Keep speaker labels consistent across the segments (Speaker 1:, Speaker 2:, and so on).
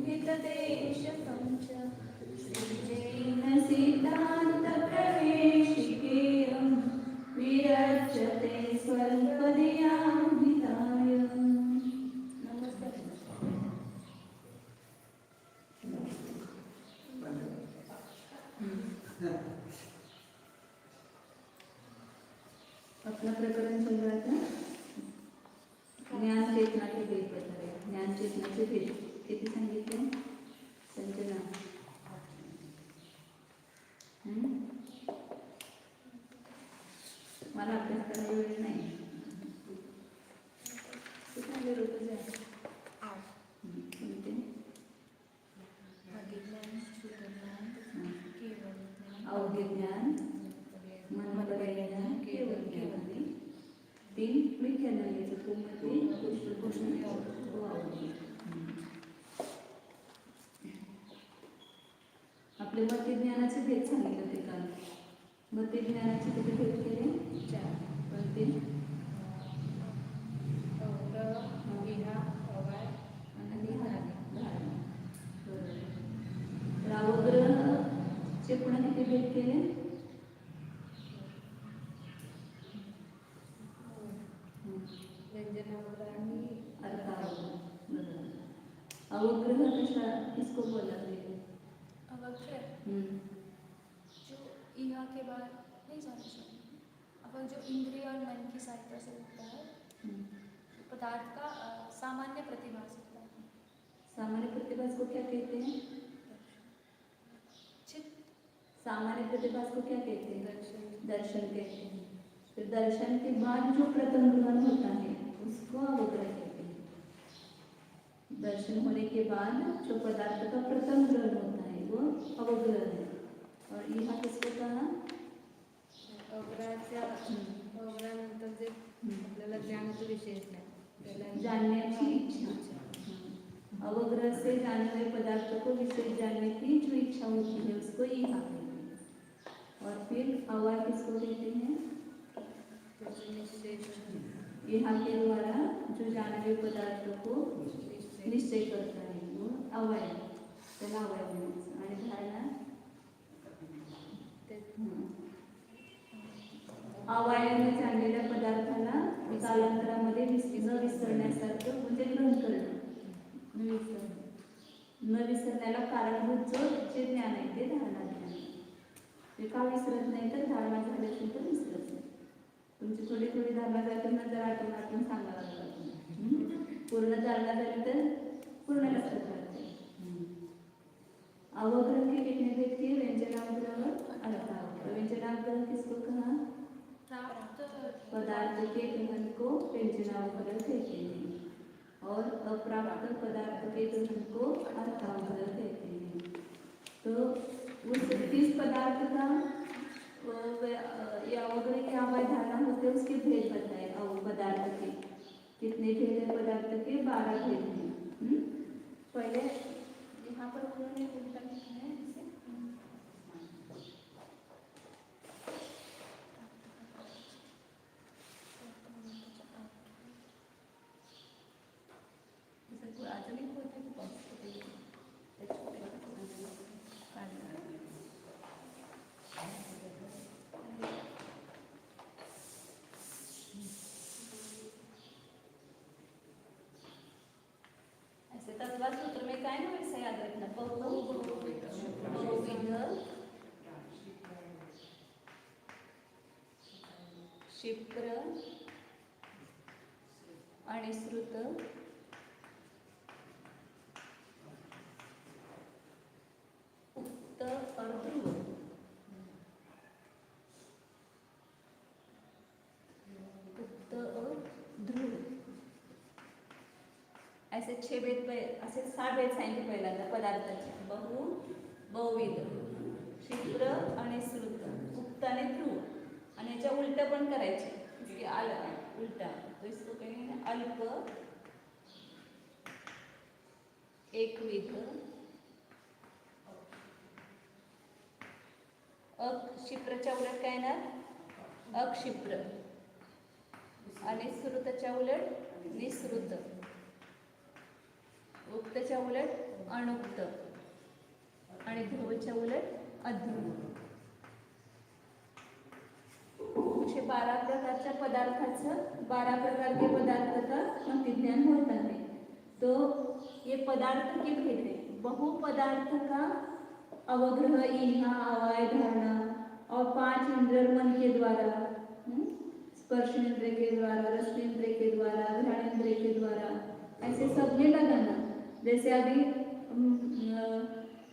Speaker 1: हितदेशकं च श्रीजैन सिद्धान्तप्रवेशिकेयं विरच्यते स्वल्पधियां हिताय। नमस्कार. अपना प्रकरण चल रहा था ज्ञान चेतना के भेद बता रहे. ज्ञान चेतनाचे भेद किती सांगितले संजना? मला अभ्यास करायला वेळ नाही. कुठे रोज आहे कोणते अवघे ज्ञान मनोबलज्ञान केवळ केवळ तीन विज्ञानाचे पूर्णते आपले मती ज्ञानाचे भेद सांगितले ते काल. मती ज्ञानाचे किती भेद केले? 4. कोणते? रावग्रहचे पुन्हा किती भेद केले? अवग्रह कशा किसको बोला?
Speaker 2: अवग्रह जो यहाँ के बाद नहीं जाना चाहिए, अपन जो इंद्रिय और मन की सहायता से होता है पदार्थ का सामान्य प्रतिभास होता है.
Speaker 1: सामान्य प्रतिभास को क्या कहते हैं? सामान्य प्रतिभास को क्या कहते हैं? दर्शन कहते हैं. तो दर्शन के बाद जो प्रथम ग्रहण होता है उसको अवग्रह कहते हैं. दर्शन होने के बाद जो पदार्थ का प्रथम ग्रहण होता है वो अवग्रह है. और यहाँ किसको कहा?
Speaker 3: अवग्रहानंतर जे आपल्याला ज्ञानाचा विषय नाही,
Speaker 1: जानण्याची इच्छा. अवग्रह से जाने हुए पदार्थ को विशेष जानने की जो इच्छा होती है उसको यहाँ कहते हैं. और फिर अवाय किसको कहते हैं? यहाँ के द्वारा जो जाने हुए पदार्थ को निश्चय करता है वो अवय. त्याला अवय म्हणायचं. आणि धारणा अवयाने जाणलेल्या पदार्थाला कालांतरामध्ये न विसरण्यासारखं म्हणजे ग्रहण करणं. न विसरण्याला कारणभूत जे ज्ञान आहे ते धारणा ज्ञान. ते का विसरत नाही तर धारणा झाली असेल तर विसरत नाही. तुमची थोडी थोडी धारणा जाते ना, जर आठवण सांगायला लागतात. पूर्ण धारणा झाली तर पूर्ण लक्षात राहते. अवग्रह के कितने भेद किए? व्यंजनाग्रह अर्थाग्रह. व्यंजनाग्रह किसको कहा? पदार्थ के ग्रहण को व्यंजनाग्रह कहते हैं और अप्राप्त पदार्थ के ग्रहण को अर्थाग्रह कहते हैं. तो उस किस पदार्थ का अवग्रह की अवय धारणा होते उसके भेद बताए. पदार्थ के कितने भेद है? पदार्थ के 12 भेद हैं. पहले यहाँ पर उन्होंने उल्टा लिखा है इसे. तत्वात सूत्र में काय ना वैसे याद रखना. बहुविध क्षिप्र आणि श्रुत उक्त और ध्रुव. उक्त और ध्रुव ऐसे 6 भेद असे 6 भेद सांगितले पहिल्यांदा पदार्थाचे. बहुविध क्षिप्र आणि श्रुत उक्त आणि ध्रुव. आणि याच्या उलट पण करायचे की उलटा. तो इसको कहेंगे अल्प एकविध अक्षिप्रच्या उलट काय ना अक्षिप्र आणि श्रुतच्या उलट निश्रुत उक्तच्या उलट अणुक्त आणि ध्रुवच्या उलट अध्रुव. असे 12 प्रकारच्या पदार्थाचं 12 प्रकार के पदार्थ का प्रतिज्ञान होता है. तो ये पदार्थ के भेद है. बहु पदार्थ का अवग्रह इहा अवाय धारणा और 5 इंद्रिय मन के द्वारा, स्पर्श इंद्रिय के द्वारा, रस इंद्रिय के द्वारा, घ्राण इंद्रिय के द्वारा, ऐसे सब में लगाना. जैसे अभी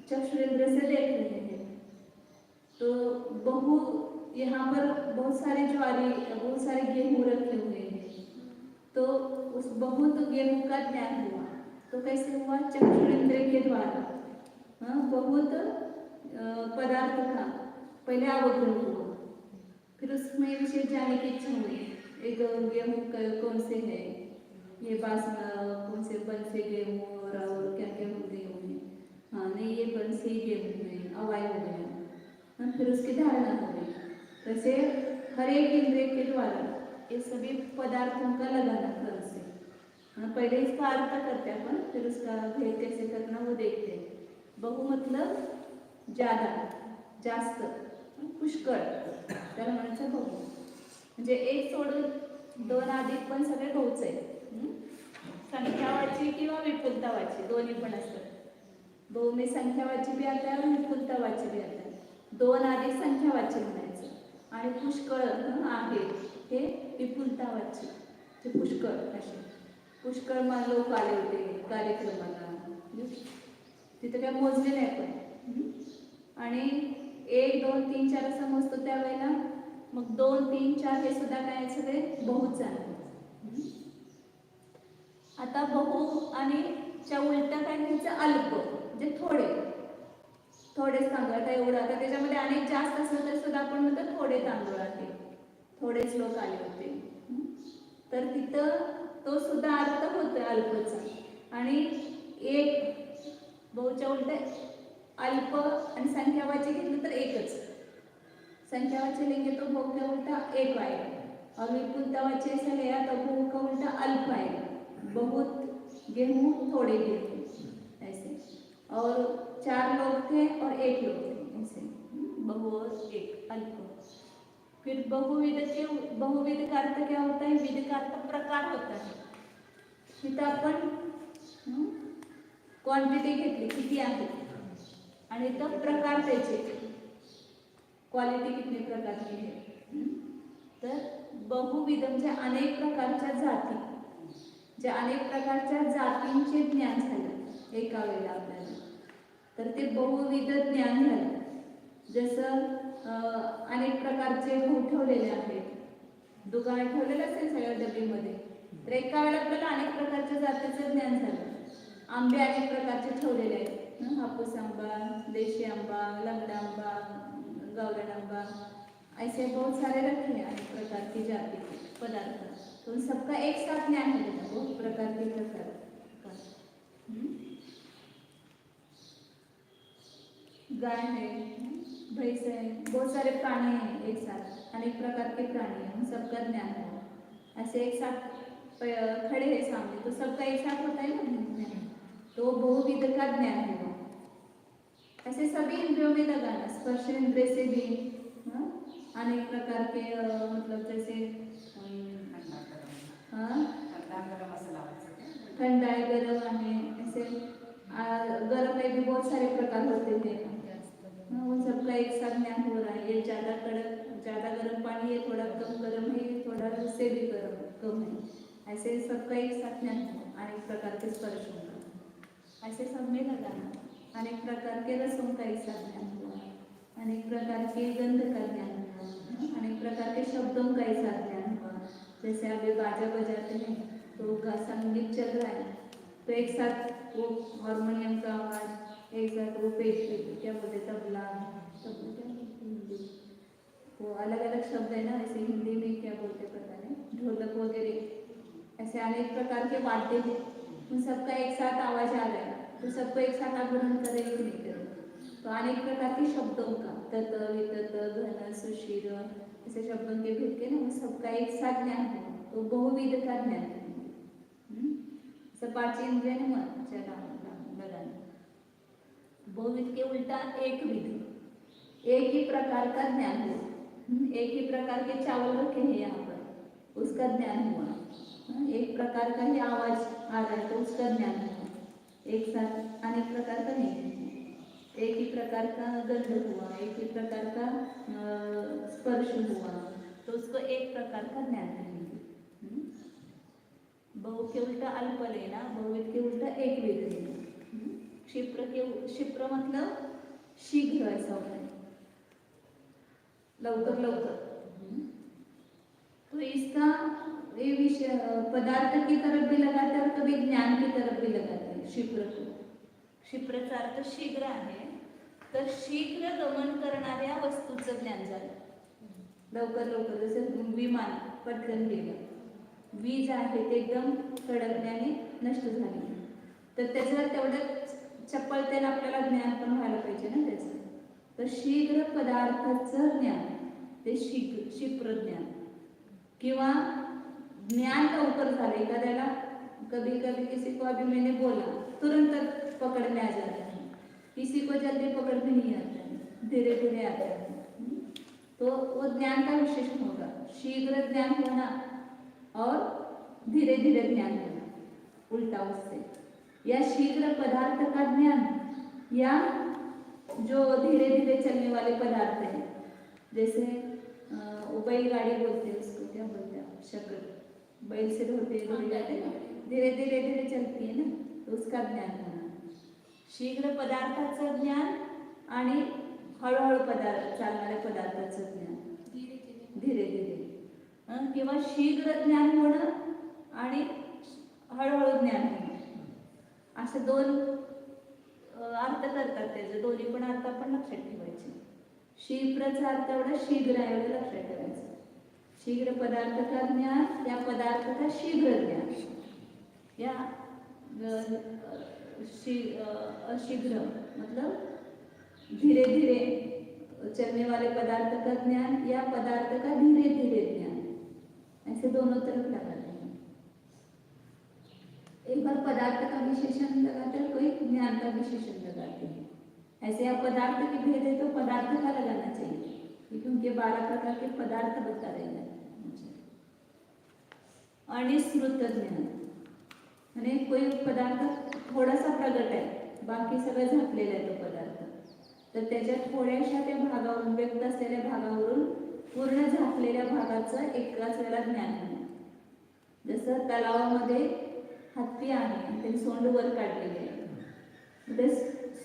Speaker 1: चक्षुरेंद्र से देख रहे हैं तो बहु यहाँ पर बहुत सारे ज्वारी, बहुत सारे गेहूं रखे हुए हैं. तो उस बहुत गेहूं का ज्ञान हुआ. तो कैसे हुआ? चक्षुरेंद्र के द्वारा. बहुत पदार्थ का पहले अवग्रह हुआ, फिर उसमें विशेष जानने की इच्छा हुई. एक गेहूं कौन से है, ये कौन से बन से गेहूं और क्या क्या गेहूं है. हाँ नहीं, ये बन से गेहूं है, अवाय हो गया. फिर उसकी धारणा हो गई. वैसे हर एक इंद्रिय के द्वारा ये सभी पदार्थों का लगाना क्रम से. पहले इसका अर्थ करते हैं अपन, फिर उसका भेद कैसे करना वो देखते हैं. बहु मतलब ज्यादा, जास्त, पुष्कळ, त्याला म्हणायचं बहु. म्हणजे एक सोडून 2 अधिक पण सगळे बहुच आहेत. संख्यावाची किंवा विपुलतावाची दोन्ही पण असतात. बहु में संख्यावाची भी आता है, विपुलतावाची भी आता है. 2 अधिक संख्यावाची म्हणायचं. आणि पुष्कळ आहे हे विपुलतावाची, ते पुष्कळ असे. पुष्कळ लोक आले होते कार्यक्रमाला, तिथं काय मोजले नाही पण. आणि 1, 2, 3, 4 असं मोजतो त्यावेळेला मग 2, 3, 4 हे सुद्धा काय सगळे बहुच आहे. आता बहु आणि च्या उलटा काय घ्यायचं? अल्प, म्हणजे थोडे थोडेच तांदूळ. आता एवढं, आता त्याच्यामध्ये अनेक जास्त असलं तरी सुद्धा आपण म्हणतो थोडे तांदूळ आहे, थोडेच लोक आले होते. तर तिथं तो सुद्धा अर्थ होतोय अल्पचा. आणि एक बहुच्या उलट अल्प आणि संख्यावाची घेतलं तर एकच. संख्यावाची लेंगे तो बहु का उल्टा एक आएगा और विपुलतावाची ऐसा लिया तो बहु का उल्टा अल्प आएगा. बहुत गेहूं, थोड़े गेहूं, ऐसे. और 4 लोग थे और 1 लोग थे, ऐसे. बहु और एक, अल्प. फिर बहुविध का अर्थ क्या होता है? विध का अर्थ प्रकार होता है. तिथं आपण क्वांटिटी घेतली, किती आहे, आणि इथं प्रकार त्याचे, क्वालिटी कितने प्रकार की है. तर बहुविध म्हणजे अनेक प्रकारच्या जाती, ज्या अनेक प्रकारच्या जातींचे ज्ञान झालं एका वेळेला आपल्याला, तर ते बहुविध ज्ञान झालं. जसं अनेक प्रकारचे गहू ठेवलेले आहेत, दुगाळ ठेवलेलं असेल सगळ्या डबीमध्ये, तर एका वेळेला आपल्याला अनेक प्रकारच्या जातीचं ज्ञान झालं. आंबे अनेक प्रकारचे ठेवलेले आहेत, हापूस आंबा, देशी आंबा, लंगडा आंबा, गावरान आंबा, ऐसे बहुत सारे रखे हैं अनेक प्रकार की जाति के पदार्थ. तो उन सबका एक साथ ज्ञान हो जाता है, बहुत प्रकार के प्रकार का. गाय है, भैंस है, बहुत सारे प्राणी हैं एक साथ, अनेक प्रकार के प्राणी हैं, उन सबका ज्ञान हो. ऐसे एक साथ खड़े हैं सामने, तो सबका एक साथ होता है ना ज्ञान, तो बहुविध का ज्ञान होगा. ऐसे सभी इंद्रियों में लगाना. स्पर्श इंद्रिय से भी अनेक प्रकार के मतलब जैसे ठंडा है, गर्म है, ऐसे गर्म में भी बहुत सारे प्रकार होते हैं. उन सबका एक साथ ज्ञान हो रहा है. ये ज़्यादा कड़क, ज़्यादा गर्म पानी है, थोड़ा कम गर्म है, थोड़ा उससे भी गर्म कम है, ऐसे सबका एक साथ ज्ञान हो. अनेक प्रकार के स्पर्श होगा, ऐसे सब में लगाना. अनेक प्रकार के रसों का एक साथ ज्ञान हुआ, अनेक प्रकार के गंध का ज्ञान हुआ, अनेक प्रकार के शब्दों का एक साथ ज्ञान हुआ. जैसे अभी बाजा बजाते हैं तो संगीत चल रहा है, तो एक साथ वो हारमोनियम का आवाज, एक साथ वो पेश क्या बोलते, तबला, वो अलग अलग शब्द है ना, ऐसे हिंदी में क्या बोलते पता नहीं, ढोलक वगैरह, ऐसे अनेक प्रकार के वाद्य हैं, उन सबका एक साथ आवाज आ रहा है, तो सबको एक साथ आप ग्रहण करें कि नहीं करें. तो अनेक प्रकार के शब्दों का तत, वितत, घन, सुशील, ऐसे शब्दों के भेद के ना, उन सबका एक साथ ज्ञान हो, तो बहुविध का ज्ञान है. 5 इंद्रिय मन चला बहुविध के उल्टा एक विध, एक ही प्रकार का ज्ञान हुआ। एक ही प्रकार के चावल रखे हैं यहाँ पर, उसका ज्ञान हुआ। एक प्रकार का ही आवाज आ रहा है तो उसका ज्ञान हुआ। एक साथ अनेक प्रकार का नहीं, एक ही प्रकार का गंध हुआ, एक ही प्रकार का स्पर्श हुआ, तो उसको एक प्रकार का ज्ञान कहेंगे। बहु के उल्टा अल्प लेना, बहुविध के उल्टा एक विध लेना। क्षिप्र मतलब शीघ्र ऐसा होता है, लवकर लवकर। तो इसका ये विषय पदार्थ की तरफ भी लगाते हैं और कभी ज्ञान की तरफ भी लगाते हैं क्षिप्र को। क्षिप्रचा अर्थ शीघ्र आहे, तर शीघ्र गमन करणाऱ्या वस्तूचं ज्ञान झालं, लवकर लवकर। जसं विमान पटकन गेलं, वीज आहे ते एकदम कडकण्याने नष्ट झाली, तर त्याचं तेवढं चपळतेने आपल्याला ज्ञान पण व्हायला पाहिजे ना त्याचं। तर शीघ्र पदार्थाचं ज्ञान ते क्षिप्र ज्ञान, किंवा ज्ञान लवकर झालं एखाद्याला। कभी कभी किसी को अभी मैंने बोला तुरंत पकड़ में आ जाता है, किसी को जल्दी पकड़ में नहीं आता है, धीरे धीरे आता है। तो वो ज्ञान का विशेषण होगा, शीघ्र ज्ञान होना और धीरे धीरे ज्ञान होना, उल्टा उससे। या शीघ्र पदार्थ का ज्ञान, या जो धीरे धीरे चलने वाले पदार्थ हैं, जैसे बैलगाड़ी बोलते हैं उसको, क्या बोलते हैं, शक्ल, बैल से होते धीरे धीरे धीरे चलती है ना, तो उसका ज्ञान होना। शीघ्र पदार्थाचं ज्ञान आणि हळूहळू चालणाऱ्या पदार्थाचं ज्ञान, धीरे धीरे। किंवा शीघ्र ज्ञान होणं आणि हळूहळू ज्ञान होणं, असे दोन अर्थ करतात त्याचे। दोन्ही पण अर्थ आपण लक्षात ठेवायचे। शीघ्रचा अर्थ एवढा शीघ्र आहे एवढं लक्षात ठेवायचं। शीघ्र पदार्थ का ज्ञान, या पदार्थ का शीघ्र ज्ञान, या अशीघ्र मतलब धीरे धीरे चलने वाले पदार्थ का ज्ञान, या पदार्थ का धीरे धीरे ज्ञान, ऐसे दोनों तरफ लगाते हैं। एक बार पदार्थ का विशेषण लगाते हैं, कोई ज्ञान का विशेषण लगाते हैं। ऐसे आप पदार्थ की भेद है तो पदार्थ का लगाना चाहिए, क्योंकि 12 प्रकार के पदार्थ बता रहे हैं। आणि श्रुत ज्ञान, आणि कोई पदार्थ थोडासा प्रगट आहे, बाकी सगळं झाकलेलं आहे तो पदार्थ, तर त्याच्या थोड्याशा त्या भागावरून, व्यक्त असलेल्या भागावरून पूर्ण झाकलेल्या भागाचं एकाच वेळेला ज्ञान होणं। जसं तलावामध्ये हत्ती आहे आणि त्याने सोंड वर काढलेले आहे,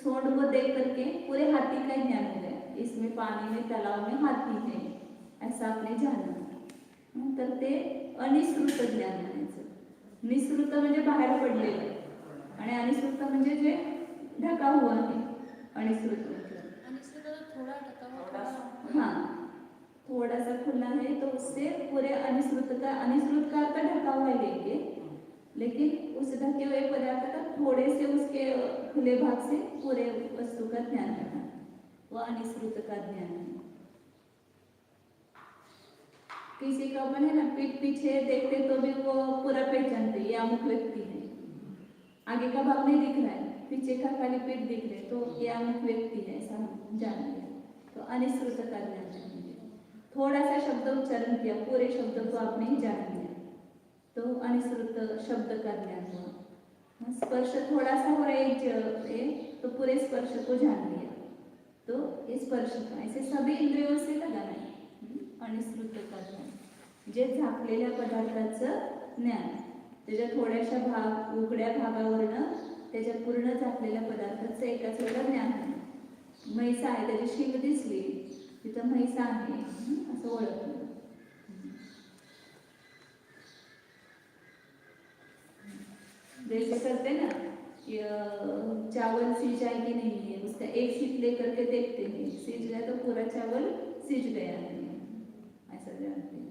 Speaker 1: सोंड को देख करके पूरे हाथी का ज्ञान हो गया, इसमें पानी में तालाब में हाथी है ऐसा आपने जाना। तर ते अनिश्रुत ज्ञान म्हणायचं। निश्रुत म्हणजे बाहेर पडलेलं, आणि अनिश्रुत म्हणजे जे ढका हुआ आहे, अनिश्रुत हाँ थोड़ा सा खुला है, तो उससे पूरे अनिश्रुत का अर्थ ढका हुआ लेंगे, लेकिन उस ढके हुए पदार्थ का थोड़े से उसके खुले भाग से पूरे वस्तु का ज्ञान रखना, वो अनिश्रुत का ज्ञान है। किसी का अपन है ना, पीठ पीछे देखते तो भी वो पूरा पहचानते ये अमुक व्यक्ति है, आगे का भाग नहीं दिख रहा है, पीछे का खाली पीठ दिख रहे तो ये अमुक व्यक्ति है ऐसा हम जान लिया। तो अनिश्रुत का ज्ञान है, थोड़ा सा शब्द उच्चारण किया, पूरे शब्द को आपने ही जान लिया, तो अनिश्रुत शब्द का ज्ञान हुआ। स्पर्श थोड़ा सा हो रहा है तो पूरे स्पर्श को जान लिया, तो ये स्पर्श का, ऐसे सभी इंद्रियों से लगाना है। अनिश्रुत का ज्ञान जे झाकलेल्या पदार्थाचं ज्ञान, त्याच्या थोड्याशा भाग उघड्या भागावरनं त्याच्या पूर्ण झाकलेल्या पदार्थाचं एकाच वेळेला ज्ञान आहे। म्हैस आहे, त्याची शिंग दिसली तिथं म्हैस आहे असं ओळखलं। जैसे करते ना, चावल सीजा है कि नहीं है, उसका एक सीट लेकर के देखते हैं, सीज गया तो पूरा चावल सीज गया है ऐसा जानते हैं।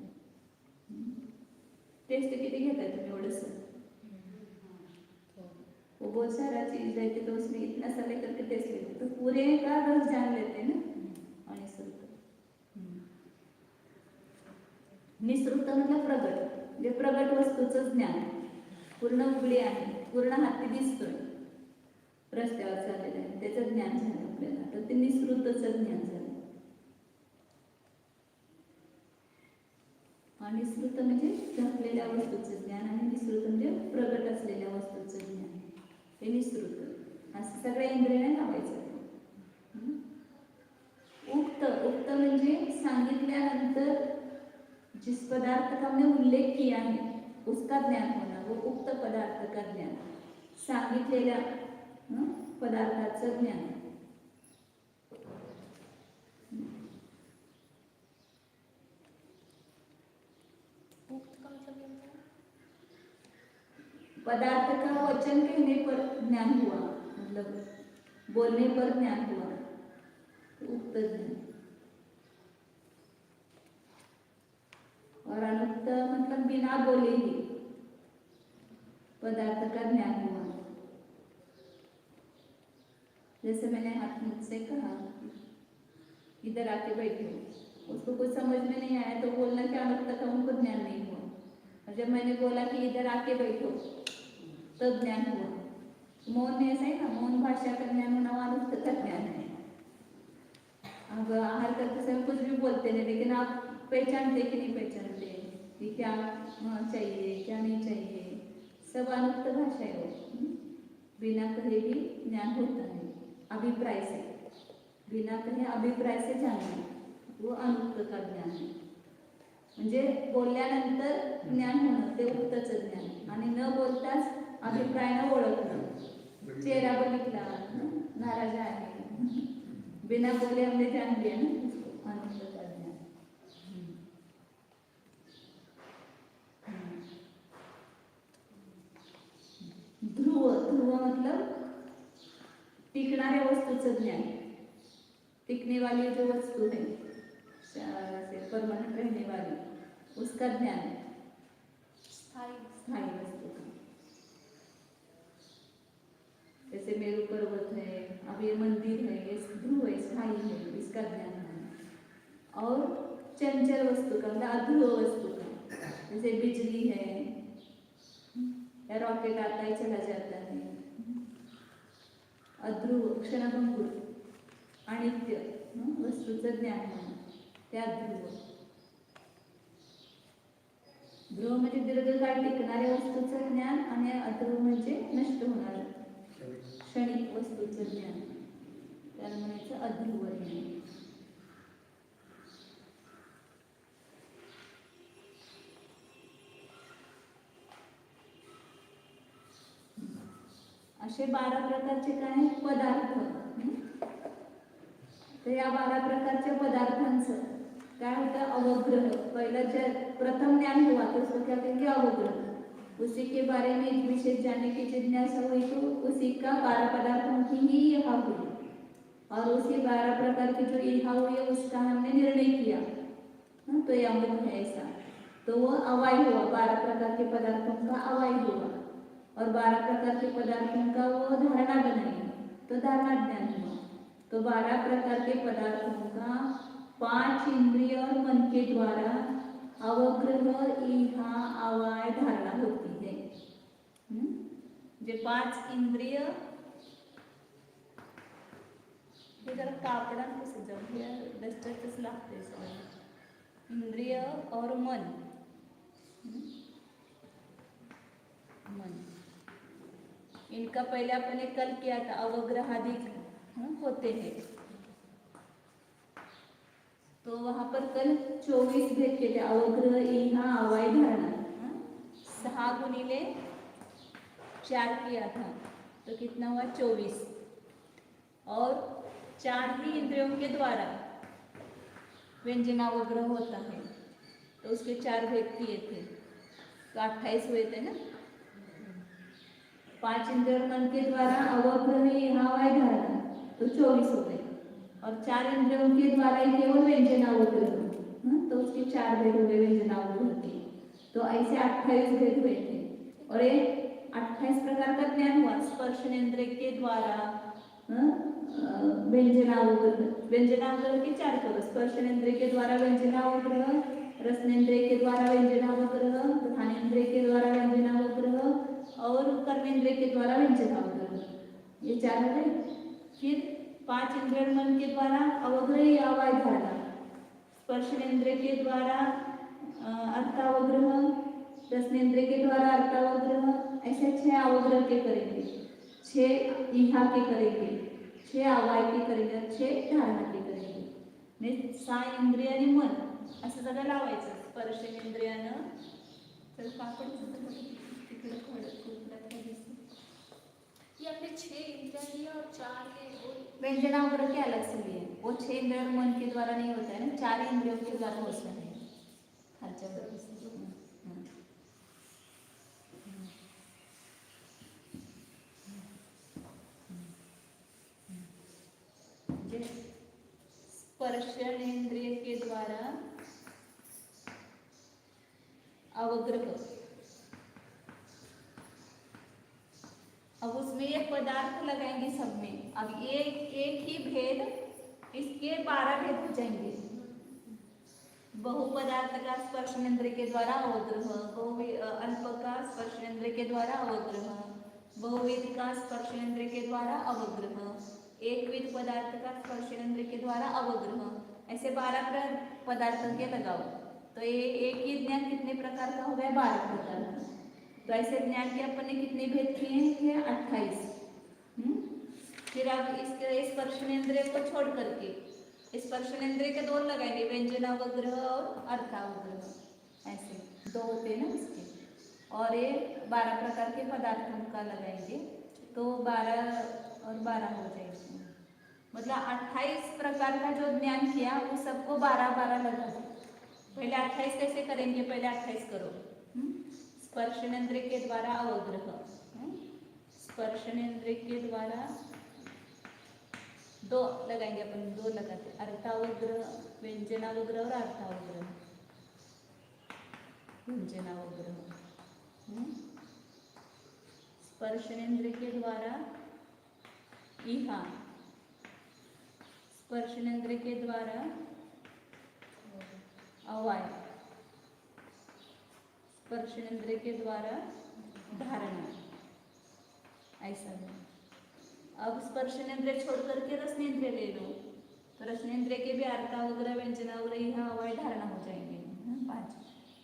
Speaker 1: टेस्ट किती घेता तुम्ही एवढंसं, वो बहुत सारा चीज रहती तो उसमें इतना सा लेकर के टेस्ट लेते तो पूरे का रस जान लेते ना। अनिश्रुत निश्रुत मतलब प्रगट, जे प्रगट वस्तूचं ज्ञान पूर्ण उघडी आहे, पूर्ण हाती दिसतोय, रस्त्यावर चाललेला आहे, त्याचं ज्ञान झालं आपल्याला, तर ते निसृतचं ज्ञान झालं. निसृत म्हणजे झाकलेल्या वस्तूचं ज्ञान आणि निसृत म्हणजे प्रगट असलेल्या वस्तूचं ज्ञान, हे निसृत. असं सगळ्या इंद्रियाने लावायचं. उक्त उक्त म्हणजे सांगितल्यानंतर जिस पदार्थ का हमने उल्लेख किया है उसका ज्ञान होना, वो उक्त पदार्थ का ज्ञान, सांगितलेल्या पदार्थाचं ज्ञान.
Speaker 2: उक्त का मतलब क्या होता है?
Speaker 1: पदार्थ का वचन कहने पर ज्ञान हुआ, मतलब बोलने पर ज्ञान हुआ, उक्त ज्ञान. और अनुक्त मतलब बिना बोले ही पदार्थ का ज्ञान हुआ. जैसे मैंने हाथ मुझसे कहा इधर आके बैठो, उसको कुछ समझ में नहीं आया तो बोलना कि अनुक्त का उनको ज्ञान नहीं हुआ. और जब मैंने बोला कि इधर आके बैठो तब ज्ञान हुआ. मौन में ऐसा है ना, मौन भाषा का ज्ञान होना अनुक्त का ज्ञान है. अब आहार करते समय कुछ भी बोलते नहीं, लेकिन आप पहचानते कि नहीं पहचानते कि क्या चाहिए क्या नहीं चाहिए, सब अनुक्त भाषा है वो. बिना कहे भी ज्ञान होता है अभिप्राय से, बिना कहे अभिप्राय से जानना, वो अनुक्त का ज्ञान है. म्हणजे बोलल्यानंतर ज्ञान होणं ते उक्तचं ज्ञान, आणि न बोलताच अभिप्रायानं ओळखणं. चेहरा बघितला नाराज आहे, बिना बोले हमने जान लिया ना, उसको अनुक्त का ज्ञान. ध्रुव ध्रुव मतलब टिकणाऱ्या वस्तूचं ज्ञान. टिकने वाली जो वस्तू है, परमानेंट रहने वाली, उसका ज्ञान. स्थायी वस्तू का, जैसे मेरू पर्वत है, अब ये मंदिर है, ये ध्रुव है, स्थायी है, इसका ज्ञान है. और चंचल वस्तु का मतलब अध्रुव वस्तु का, जैसे बिजली है या रॉकेट आता है चला जाता है, अध्रुव क्षणभंगुर अनित्य वस्तूचं ज्ञान होणं, त्या ध्रुव. ध्रुव म्हणजे दीर्घकाळ टिकणाऱ्या वस्तूचं ज्ञान, आणि अध्रुव म्हणजे नष्ट होणार क्षणिक वस्तूचं ज्ञान, त्याला म्हणायचं अध्रुव ज्ञान. असे 12 प्रकारचे काय पदार्थ. तर या 12 प्रकारच्या पदार्थांचं काय होतं अवग्रह. पहिलं जे प्रथम ज्ञान हुआ तो उसको क्या कहेंगे अवग्रह. उसी के बारे में एक विशेष जानने की जिज्ञासा हुई तो उसी का 12 पदार्थों की ही यहाँ हुई, और उसी 12 प्रकार की जो यहाँ हुई है उसका हमने निर्णय किया. तो यह अमुक है ऐसा, तो वो अवाय हुआ, 12 प्रकार के पदार्थों का अवाय हुआ, और 12 प्रकार के पदार्थों का वो धारणा बनाई, तो धारणा ज्ञान हुआ. तो 12 प्रकार के पदार्थों का 5 इंद्रिय और मन के द्वारा अवग्रह इहा अवाय धारणा होती है. जे 5 इंद्रिय, हे जरा कापडा कसं जाऊ डस्टरच लागते सगळं. इंद्रिय और मन, मन इनका पहले अपन ने कल किया था, अवग्रहाधिक होते हैं. तो वहां पर कल 24 भेद केले. अवग्रह इहा अवाय धारणा 6 गुणिले 4 किया था, तो कितना हुआ 24. और 4 ही इंद्रियों के द्वारा व्यंजनावग्रह होता है, तो उसके 4 भेद किए थे, तो 28 हुए थे ना. 5 इंद्रिय मन के द्वारा अवग्रह इहा अवाय धारणा, तो 24 हो गए. और 4 इंद्रियों के द्वारा ही केवल व्यंजनावग्रह, तो उसके 4 भेद हुए व्यंजनावग्रह के. तो ऐसे 28 भेद हुए थे. और ये 28 प्रकार का ज्ञान हुआ. स्पर्शनेन्द्रिय के द्वारा व्यंजनावग्रह, व्यंजनावग्रह के 4 करो. स्पर्शनेन्द्रिय के द्वारा व्यंजनावग्रह, रसनेन्द्रिय के द्वारा व्यंजनावग्रह, घ्राणेन्द्रिय के द्वारा व्यंजनावग्रह, और कर्मेंद्रिय के द्वारा व्यंजनावग्रह. ये 4 हो गए. फिर 5 इंद्रिय मन के द्वारा अवग्रह अवाय धारणा, स्पर्शनेन्द्रिय के द्वारा अर्थावग्रह, रसनेन्द्रिय के द्वारा अर्थावग्रह, ऐसे 6 अवग्रह के करेंगे, 6 इहा के करेंगे, 6 अवाय के करेंगे, 6 धारणा के करेंगे. म्हणजे 6 इंद्रिय आणि मन असं सगळं लावायचं. स्पर्शनेंद्रियानं तर कापड तिकडे कोपऱ्यात काय दिसतं.
Speaker 2: ये आपने 6 इंद्रियां ली और 4 ये वो
Speaker 1: व्यंजनावग्रह के अलग से लिए, वो 6 इंद्रिय और मन के द्वारा नहीं होता है ना, 4 इंद्रियों के द्वारा होता है. खालच्या व्यवस्थित स्पर्शनेन्द्रिय के द्वारा अवग्रह. अब उसमें ये पदार्थ लगाएंगे सब में. अब एक ही भेद, इसके 12 भेद हो जाएंगे. बहुपदार्थ का स्पर्शनेन्द्रिय के द्वारा अवग्रह, अल्प का स्पर्शनेन्द्रिय के द्वारा अवग्रह, बहुविध का स्पर्शनेन्द्रिय के द्वारा अवग्रह, एकविध पदार्थ का स्पर्शनेन्द्रिय के द्वारा अवग्रह. ऐसे 12 पदार्थों के लगाओ तो ये एक ही ज्ञान कितने प्रकार का हो गया? 12 प्रकार का. तो ऐसे ज्ञान के अपन ने कितने भेद किए हैं? 28. फिर अब इसके स्पर्शनेन्द्रिय को छोड़ करके स्पर्शनेन्द्रिय के 2 लगाएंगे, व्यंजनावग्रह और अर्थावग्रह. ऐसे 2 होते हैं ना उसके. और ये 12 प्रकार के पदार्थों का लगाएंगे तो 12 और 12 हो जाएगी. मतलब 28 प्रकार का जो ज्ञान किया वो सबको 12-12 लगा. पहले 28 कैसे करेंगे? पहले 28 करो. स्पर्शनेन्द्रिय के द्वारा अवग्रह, स्पर्शनेन्द्रिय के द्वारा 2 लगाएंगे अपन, 2 लगाते. अर्थावग्रह, व्यंजनावग्रह और अर्थावग्रह. व्यंजनावग्रह स्पर्शनेन्द्रिय के द्वारा इहा, स्पर्शनेन्द्रिय के द्वारा अवाय, स्पर्शनेन्द्रिय के द्वारा धारणा. ऐसा है. अब स्पर्शनेन्द्रिय छोड़ करके रसनेन्द्रिय ले लो तो रसनेन्द्रिय के भी अर्थावग्रह, व्यंजनावग्रह, इहा, अवाय, धारणा हो जाएंगे 5.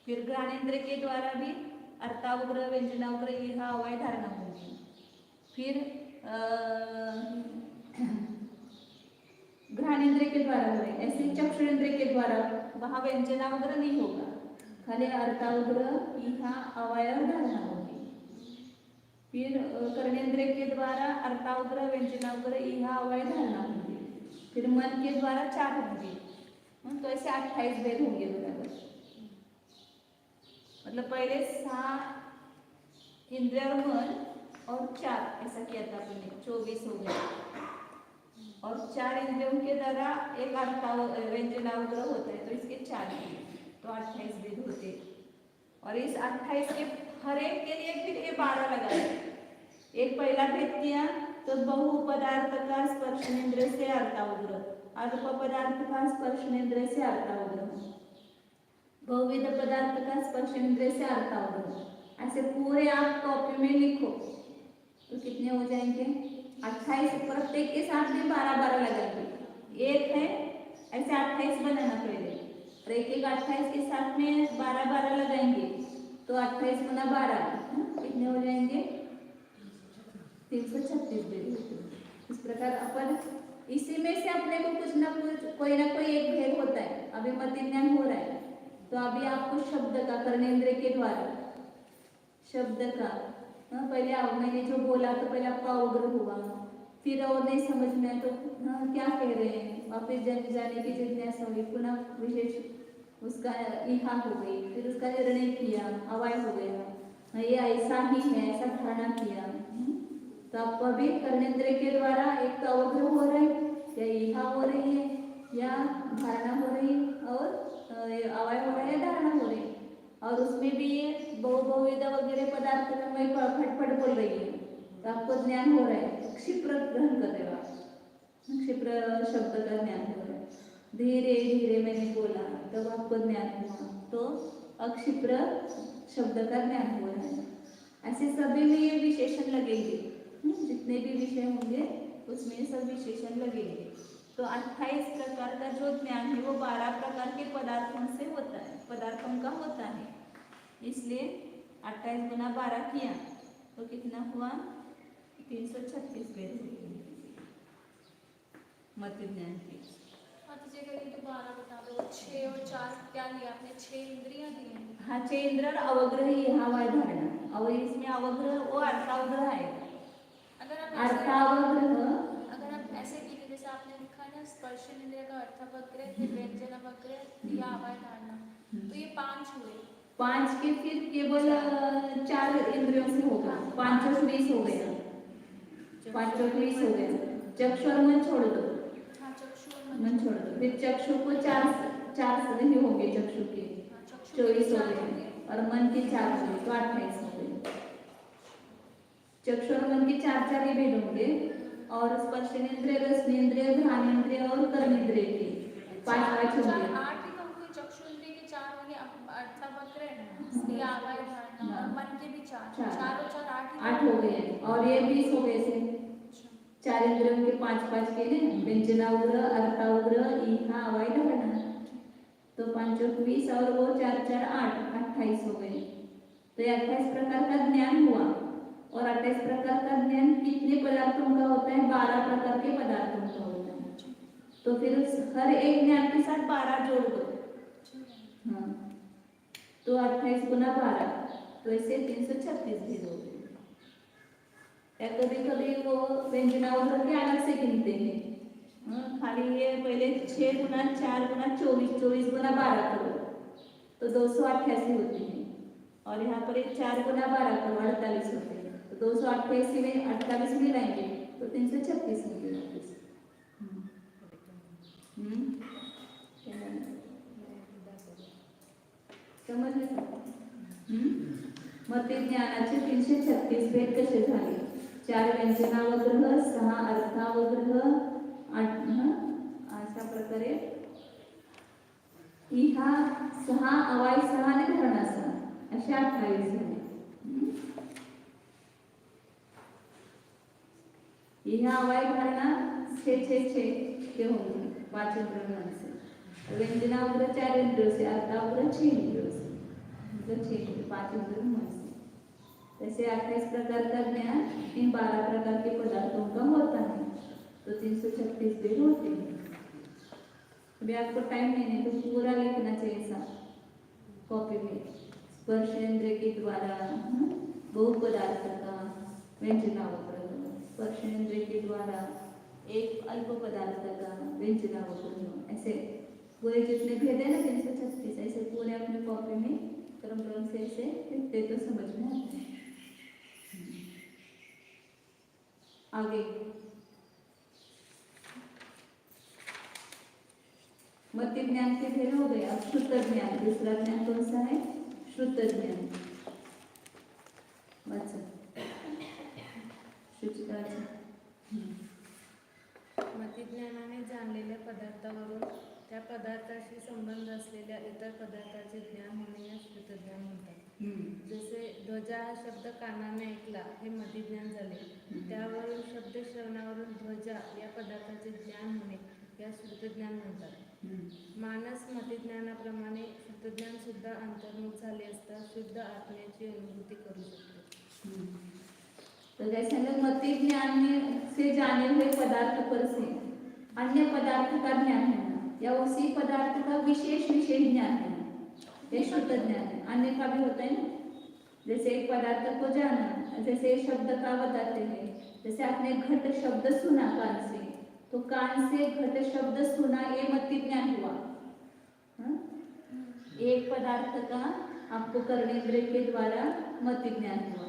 Speaker 1: फिर घ्राणेन्द्रिय के द्वारा भी अर्थावग्रह, व्यंजनावग्रह, इहा, अवाय, धारणा होंगी. फिर घ्राणेन्द्रिय के द्वारा हो रहे. ऐसे चक्षुरेन्द्रिय के द्वारा वहाँ व्यंजनावग्रह नहीं होगा, खाली अर्थावग्रह, इहा, अवाय और धारणा होगी. फिर कर्णेन्द्रिय के द्वारा अर्थावग्रह, व्यंजनावग्रह, इहा, अवाय, धारणा होगी. फिर मन के द्वारा 4 होंगे. तो ऐसे 28 भेद होंगे बराबर. मतलब पहले 6 इंद्रिय और मन और 4 ऐसा किया था आपने, 24 हो गया. और 4 इंद्रियों के द्वारा एक व्यंजनावग्रह होता है तो इसके 4 हैं, तो 28 भेद होते. और इस 28 के हर एक के लिए फिर ये 12 लगाए. एक पहला भेद किया तो बहुपदार्थ का स्पर्शनेन्द्रिय से अर्थावग्रह, अल्प पदार्थ का स्पर्शनेन्द्रिय से अर्थावग्रह, बहुविध पदार्थ का स्पर्शनेन्द्रिय से अर्थावग्रह. ऐसे पूरे आप कॉपी में लिखो तो कितने हो जाएंगे? 28. प्रत्येक के साथ में 12-12 लगाएंगे. एक है ऐसे 28 बनाना पहले, और एक 28 के साथ में 12-12 लगाएंगे तो 28 गुना 12 कितने हो जाएंगे? 336 भेद. इस प्रकार अपन इसी में से अपने को कुछ ना कुछ कोई ना कोई एक भेद होता है. अभी मति ज्ञान हो रहा है तो अभी आपको शब्द का कर्णेन्द्रिय के द्वारा शब्द का पहले मैंने जो बोला तो पहले आपका अवग्रह हुआ. फिर और नहीं समझ में तो क्या कह रहे हैं, वापस जाने की जिज्ञासा हुई, पुनः विशेष उसका इहा हो गई. फिर उसका निर्णय किया, अवाय हो गया, ये ऐसा ही है, ऐसा धारणा किया. तो आपको अभी कर्णेन्द्रिय के द्वारा एक तो अवग्रह हो रहा है, या इहा हो रही है, या धारणा हो रही है, और अवाय हो रहा है, धारणा हो रही है. और उसमें भी ये बहुविध वगैरह पदार्थ में मैं फटफट बोल रही है तो आपको ज्ञान हो रहा है. क्षिप्र ग्रहण कर रहे हो आप, क्षिप्र शब्द का ज्ञान हो रहा है. धीरे धीरे मैंने बोला तब आपको ज्ञान हुआ तो अक्षिप्र शब्द का ज्ञान हो रहा है. ऐसे सभी में ये विशेषण लगेंगे. जितने भी विषय होंगे उसमें सब विशेषण लगेंगे। तो 28 प्रकार का जो ज्ञान है वो 12 प्रकार के पदार्थों से होता है, पदार्थों का होता है। इसलिए 28 गुना 12 किया तो कितना हुआ? 336 भेद हुए मत ज्ञान के।
Speaker 2: हाँ तो जगह ये दोबारा बता दो, 6 और 4 क्या लिया आपने? 6 इंद्रियां दी हैं।
Speaker 1: हाँ 6 इंद्र और अवग्रह यहाँ वाय धारणा, और इसमें अवग्रह वो अर्थावग्रह आएगा।
Speaker 2: अगर आप
Speaker 1: अर्थावग्रह
Speaker 2: ऐसे कीजिए जैसे आपने लिखा है ना, स्पर्श इंद्रिय का अर्थावग्रह, फिर व्यंजन अवग्रह या आवाज धारणा, तो ये 5 हुए।
Speaker 1: 5 के फिर केवल 4 इंद्रियों से होगा, 5 और 20 हो गया, 5 और 20 हो गया। चक्षु और मन छोड़ दो,
Speaker 2: हाँ चक्षु और
Speaker 1: मन छोड़ दो, फिर चक्षु को 4 ही होंगे, चक्षु के 24 हो गए और मन के 4 हो गए तो 28 हो गए। चक्षु और मन के 4 ही भेद होंगे, और स्पर्शेंद्रिय, रसनेंद्रिय, घ्राणेंद्रिय और कर्मेंद्रिय के 5 होंगे।
Speaker 2: 8 ही तो हुए, चक्षु इंद्रिय के 4 होंगे, अर्थावग्रह या आवाज धारणा, और मन के भी 4 और 4
Speaker 1: 8 हो गए, और ये 20 हो गए थे। 4 इंद्रियों के 5 के लिए व्यंजनावग्रह, अर्थावग्रह, ईहा, आवाज धारणा, तो 5 और 20 और वो 4 8 28 हो गए। तो 28 प्रकार का ज्ञान हुआ, और 28 प्रकार का ज्ञान कितने पदार्थों का होता है? 12 प्रकार के पदार्थों का होता है। तो फिर हर एक ज्ञान के साथ 12 जोड़ दो, हाँ तो 28 गुना 12, तो ऐसे 336 भेद हो गए। या कभी कभी वो व्यंजनावग्रह के अलग से गिनते हैं, खाली ये पहले 6 गुना 4 गुना 24, 24 गुना 12 करो तो 288 होती है, और यहाँ पर 4 गुना 12 करो 48 होते हैं, तो 288 में 48 मिलाएंगे तो 336 होंगे वापस। समजलं? मग ते ज्ञानाचे 336 भेद कसे झाले? 4 व्यंजनावग्रह, 6 अर्थावग्रह, 8 अशा प्रकारे ईहा 6, अवाय 6 आणि धारणा 6 असे 28 झाले। ईहा अवाय धारणा 6 के होंगे 5 इंद्रियों से, व्यंजनावग्रह 4 इंद्रियों से, अर्थावग्रह 6 इंद्रियों से, मतलब 6 5 इंद्रियों में से। ऐसे 28 प्रकार का ज्ञान इन 12 प्रकार के पदार्थों का होता है, तो 336 भेद होते हैं। अभी आपको टाइम नहीं है तो पूरा लिखना चाहिए सा कॉपी में। स्पर्शेंद्रिय के द्वारा बहुपदार्थ का व्यंजनावग्रह, स्पर्शेंद्रिय के द्वारा एक अल्प पदार्थ का व्यंजनावग्रह, ऐसे पूरे जितने भेद है ना 336, ऐसे पूरे अपने कॉपी में क्रम से ऐसे लिखते तो समझ में आता है। आगे मध्य ज्ञान के भेद हो गया। श्रुत ज्ञान, दूसरा ज्ञान कौन सा है? श्रुत ज्ञान।
Speaker 3: मतिज्ञानाने जाणलेल्या पदार्थावरून त्या पदार्थाशी संबंध असलेल्या इतर पदार्थाचे ज्ञान होणे या श्रुतज्ञान म्हणतात। जसे ध्वजा हा शब्द कानाने ऐकला हे मतिज्ञान झाले, त्यावरून शब्द श्रवणावरून ध्वजा या पदार्थाचे ज्ञान होणे या श्रुतज्ञान म्हणतात। मानस मतिज्ञानाप्रमाणे श्रुतज्ञान सुद्धा अंतर्मुख झाले असता शुद्ध आत्म्याची अनुभूती करू शकतो।
Speaker 1: तो जैसे हम मति ज्ञान से जाने हुए पदार्थ पर से अन्य पदार्थ का ज्ञान है या उसी पदार्थ का विशेष ज्ञान है, ये शुद्ध ज्ञान है। अन्य का भी होता है ना, जैसे एक पदार्थ को जाना, जैसे शब्द का बताते हैं, जैसे आपने घट शब्द सुना कान से, तो कान से घट शब्द सुना ये मति ज्ञान हुआ। एक पदार्थ का आपको कर्मेंद्रिय के द्वारा मति ज्ञान हुआ,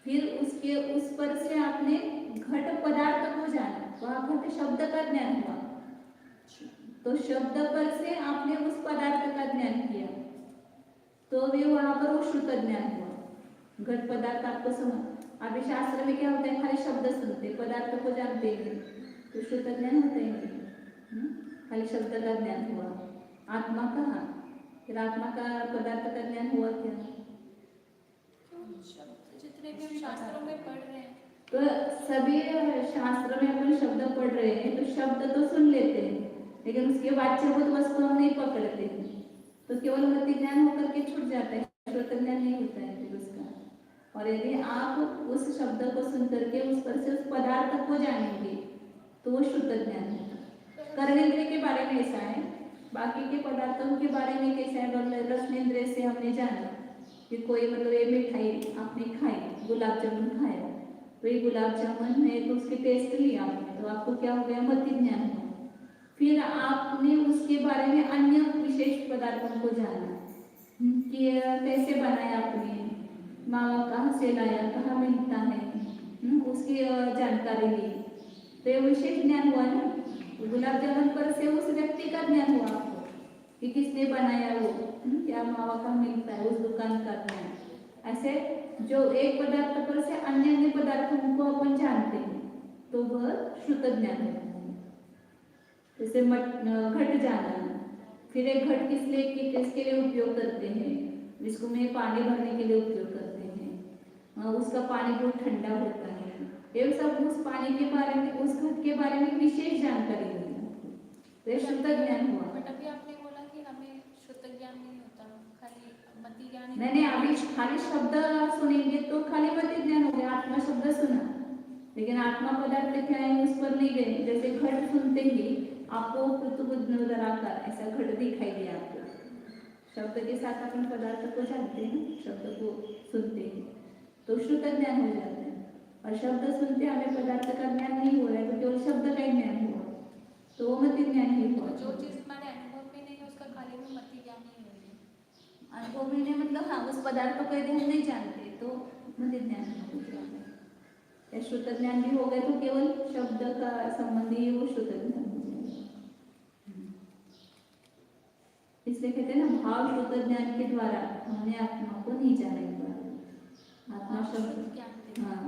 Speaker 1: फिर उसके उस पर से आपने घट पदार्थ को जाना, वहाँ घट शब्द का ज्ञान हुआ, तो शब्द पर से आपने उस पदार्थ का ज्ञान किया, तो भी वहाँ पर वो शुद्ध ज्ञान हुआ। घट पदार्थ आपको समझ, अभी शास्त्र में क्या होता है, खाली शब्द सुनते पदार्थ को जानते हैं, तो शुद्ध ज्ञान होता ही नहीं, खाली शब्द का ज्ञान हुआ। आत्मा कहाँ, फिर आत्मा का पदार्थ का ज्ञान हुआ क्या?
Speaker 2: जितने भी हम शास्त्रों में पढ़ रहे हैं
Speaker 1: तो सभी शास्त्र में अपन शब्द पढ़ रहे हैं तो शब्द तो सुन लेते हैं लेकिन उसके वाच्यभूत वस्तु हम नहीं पकड़ते हैं, तो केवल मति ज्ञान होकर के छूट जाता है, श्रोत ज्ञान नहीं होता है फिर उसका। और यदि आप उस शब्द को सुन करके उस पर से उस पदार्थ को जानेंगे तो वो शुद्ध ज्ञान है। कर्मेंद्रिय के बारे में ऐसा है, बाकी के पदार्थों के बारे में कैसा है, रसनेंद्रिय से हमने जाना कि कोई मतलब ये मिठाई आपने खाई, गुलाब जामुन खाया, तो ये गुलाब जामुन है तो उसके टेस्ट लिया आपने, तो आपको क्या हो गया, मति ज्ञान हुआ। फिर आपने उसके बारे में अन्य विशेष पदार्थों को जाना कि कैसे बनाया आपने, मावा कहाँ से लाया, कहाँ मिलता है, उसकी जानकारी ली, तो ये विशेष ज्ञान हुआ ना। गुलाब जामुन पर से उस व्यक्ति का ज्ञान हुआ आपको कि किसने बनाया वो, क्या मावा कहाँ मिलता है, उस दुकान का ज्ञान। ऐसे जो एक पदार्थ पर से अन्य अन्य पदार्थों को अपन जानते हैं तो वह शुद्ध ज्ञान है। जैसे घट जाना, फिर एक घट किसके लिए उपयोग करते हैं, जिसको में पानी भरने के लिए उपयोग करते हैं, उसका पानी बहुत ठंडा होता है, ये सब उस पानी के बारे में, उस घट के बारे में विशेष जानकारी होगी, तो ये शुद्ध ज्ञान हुआ।
Speaker 2: बट अभी आपने बोला कि हमें शुद्ध ज्ञान नहीं होता, खाली मति ज्ञान।
Speaker 1: नहीं, अभी खाली शब्द सुनेंगे तो खाली मति ज्ञान हो गया, आत्मा शब्द सुना, लेकिन आत्मा पदार्थ क्या है उस पर नहीं गए। जैसे घट सुनते ही आपको पृथ्वी ऐसा घट दिखाई दिया आपको, शब्द के साथ अपन पदार्थ को जानते हैं, शब्द को सुनते हैं तो शुद्ध ज्ञान हो जाता है। और शब्द सुनते हमें पदार्थ का ज्ञान नहीं हो रहा है तो केवल शब्द का ज्ञान हुआ, तो वो मति ज्ञान ही हुआ।
Speaker 2: जो चीज हमारे अनुभव में नहीं है उसका खाली में मति ज्ञान नहीं होगी।
Speaker 1: अनुभव में नहीं मतलब हाँ, उस पदार्थ को यदि हम नहीं जानते तो मति ज्ञान हो जाता है। या शुद्ध ज्ञान भी हो गए तो केवल शब्द का संबंधी वो शुद्ध ज्ञान हो जाएगा। इसलिए कहते हैं ना, भाव शुद्ध ज्ञान के द्वारा हमने आत्मा को नहीं जाने पाया। आत्मा शब्द, हाँ,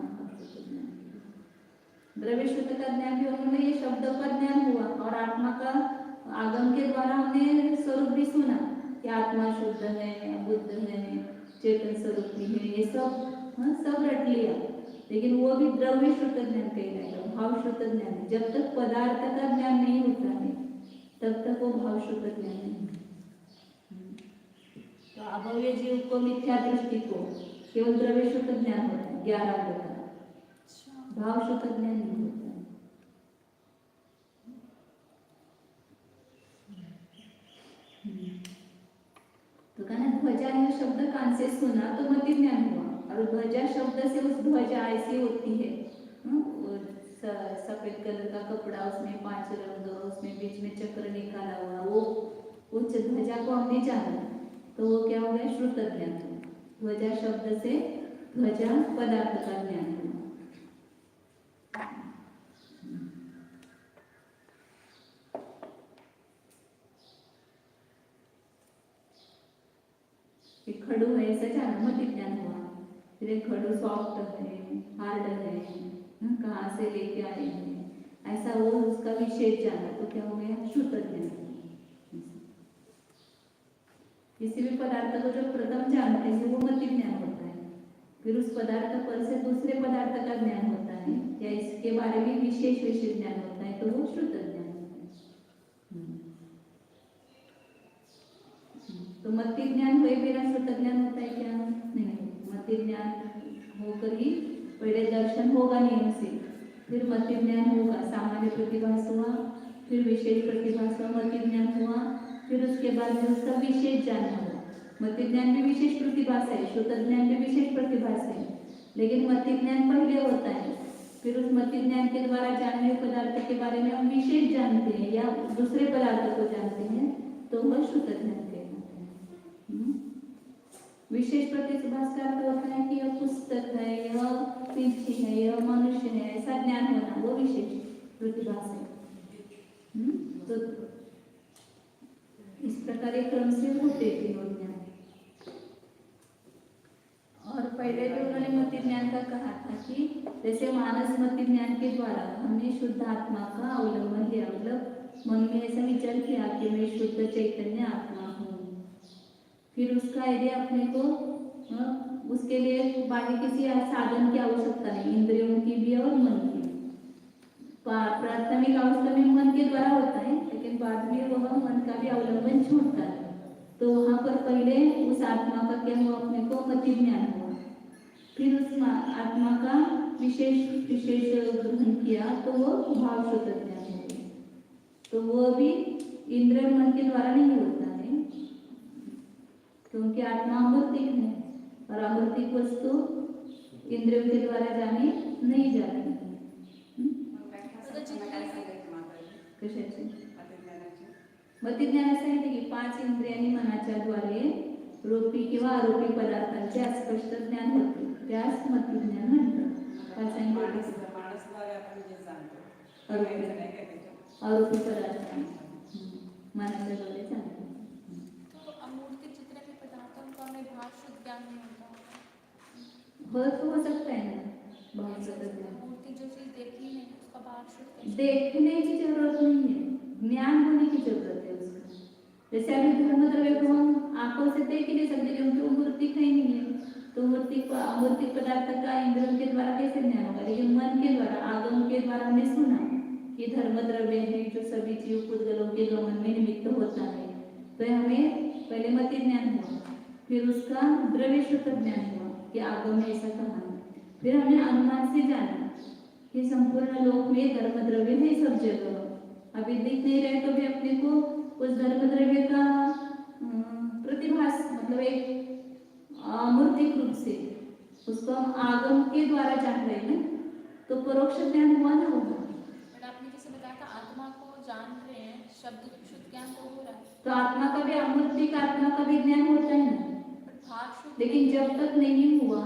Speaker 1: द्रव्य शुद्ध का ज्ञान भी हमने ये शब्द का ज्ञान हुआ, और आत्मा का आगम के द्वारा हमने स्वरूप भी सुना कि आत्मा शुद्ध है, बुद्ध है, चेतन स्वरूप भी है, ये सब सब रट लिया, लेकिन वो भी द्रव्य शुद्ध ज्ञान कहलाएगा, भाव शुद्ध ज्ञान। जब तक पदार्थ का ज्ञान नहीं होता है तब तक वो भाव शुद्ध ज्ञान नहीं। तो अभव्य जीव को, मिथ्या दृष्टि को केवल द्रव्य शुद्ध ज्ञान होता है, 11 अंग का, भाव शुद्ध ज्ञान नहीं होता है। तो कहना ध्वजा यह शब्द कान से सुना तो मति ज्ञान हुआ, और ध्वजा शब्द से उस ध्वजा ऐसी होती है, सफेद कलर का कपड़ा, उसमें 5 रंग, उसमें बीच में चक्र निकाला हुआ, वो उस ध्वजा को हमने जाना तो वो क्या हो गया, श्रुत ज्ञान। ध्वजा शब्द से ध्वजा पदार्थ का ज्ञान हुआ। खड़ू है ऐसा जाना मति ज्ञान हुआ। फिर एक खड़ू सॉफ्ट है, हार्ड है, कहाँ से लेके आए हैं, ऐसा वो उसका विशेष जाना तो क्या हो गया, शुद्ध ज्ञान। किसी भी पदार्थ को जो प्रथम जानते हैं वो मति ज्ञान होता है, फिर उस पदार्थ पर से दूसरे पदार्थ का ज्ञान होता है या इसके बारे में विशेष ज्ञान होता है तो वो शुद्ध ज्ञान होता है। तो मति ज्ञान हुए बिना शुद्ध ज्ञान होता है क्या, नहीं। मति ज्ञान होकर ही पहले दर्शन होगा नियम से, फिर मति ज्ञान होगा, सामान्य प्रतिभास हुआ, फिर विशेष प्रतिभास हुआ, मति ज्ञान हुआ, फिर उसके बाद में उसका विशेष ज्ञान हुआ। मति ज्ञान भी विशेष प्रतिभास है, शुद्ध ज्ञान भी विशेष प्रतिभास है, लेकिन मति ज्ञान पहले होता है, फिर उस मति ज्ञान के द्वारा जाने हुए पदार्थ के बारे में हम विशेष जानते हैं या दूसरे पदार्थ को जानते हैं तो वह शुद्ध ज्ञान कहलाता है। विशेष प्रतिभास का अर्थ होता है कि यह पुस्तक है, यह पीछे है, यह मनुष्य है, ऐसा ज्ञान होना वो विशेष प्रतिभास है। तो इस प्रकार एक क्रम से होते तीनों ज्ञान। और पहले भी उन्होंने मति ज्ञान का कहा था कि जैसे मानस मति ज्ञान के द्वारा हमने शुद्ध आत्मा का अवलंबन लिया, मतलब मन में ऐसा विचार किया कि मैं शुद्ध चैतन्य आत्मा हूँ, फिर उसका यदि अपने को उसके लिए बाहरी किसी साधन की आवश्यकता नहीं, इंद्रियों की भी और मन की। प्राथमिक अवस्था में मन के द्वारा होता है, लेकिन बाद में वह मन का भी अवलंबन छूटता है। तो वहां पर पहले उस आत्मा का क्या हुआ, अपने को मति ज्ञान हुआ, फिर उस आत्मा का विशेष ग्रहण किया तो वो भाव शुद्ध ज्ञान हो गया। तो वो भी इंद्रिय मन के द्वारा नहीं होता है, क्योंकि आत्मा अमूर्तिक है और अमूर्तिक वस्तु इंद्रियों के द्वारा जानी नहीं जाती। कशाची मती ज्ञान सांगितले की 5 इंद्रियांनी मनाच्या द्वारे रूपी किंवा आरोपी पदार्थांचे अस्पष्ट ज्ञान होते, त्यास मती ज्ञान म्हणतात। काय सांगितलं? आरोपी पदार्थ मनाच्या द्वारे जाणतो।
Speaker 2: तो अमूर्तिक जितने भी पदार्थ हैं उनका हमें भाव शुद्ध ज्ञान नहीं होता।
Speaker 1: हो सकता है ना, भाव शुद्ध ज्ञान।
Speaker 2: मूर्ति जो चीज देखी नहीं उसका भाव शुद्ध कैसे?
Speaker 1: देखने की जरूरत नहीं है, ज्ञान होने की जरूरत है उसका। जैसे अभी धर्मद्रव्य को हम आंखों से देख ही नहीं सकते क्योंकि वो मूर्ति कहीं नहीं है, तो अमूर्तिक पदार्थ का इंद्रियों के द्वारा कैसे ज्ञान होगा? लेकिन मन के द्वारा, आगम के द्वारा हमने सुना कि धर्मद्रव्य है जो सभी जीव पुद्गलों के गमन में निमित्त होता है, तो हमें पहले मति ज्ञान हुआ, फिर उसका द्रव्य शुद्ध ज्ञान हुआ कि आगम में ऐसा कहा है, फिर हमने अनुमान से जाना कि संपूर्ण लोक में धर्मद्रव्य है सब जगह। अभी दिख नहीं रहे तो भी अपने को उस धर्मद्रव्य का प्रतिभास मतलब एक अमूर्तिक रूप से उसको हम आगम के द्वारा जान रहे हैं, तो परोक्ष ज्ञान हुआ ना होगा।
Speaker 2: आपने जैसे बताया था आत्मा को जान रहे हैं, शब्द शुद्ध ज्ञान तो हो रहा है,
Speaker 1: तो आत्मा का भी अमूर्तिक आत्मा का भी ज्ञान होता है ना,
Speaker 2: भाव शुद्ध।
Speaker 1: लेकिन जब तक नहीं हुआ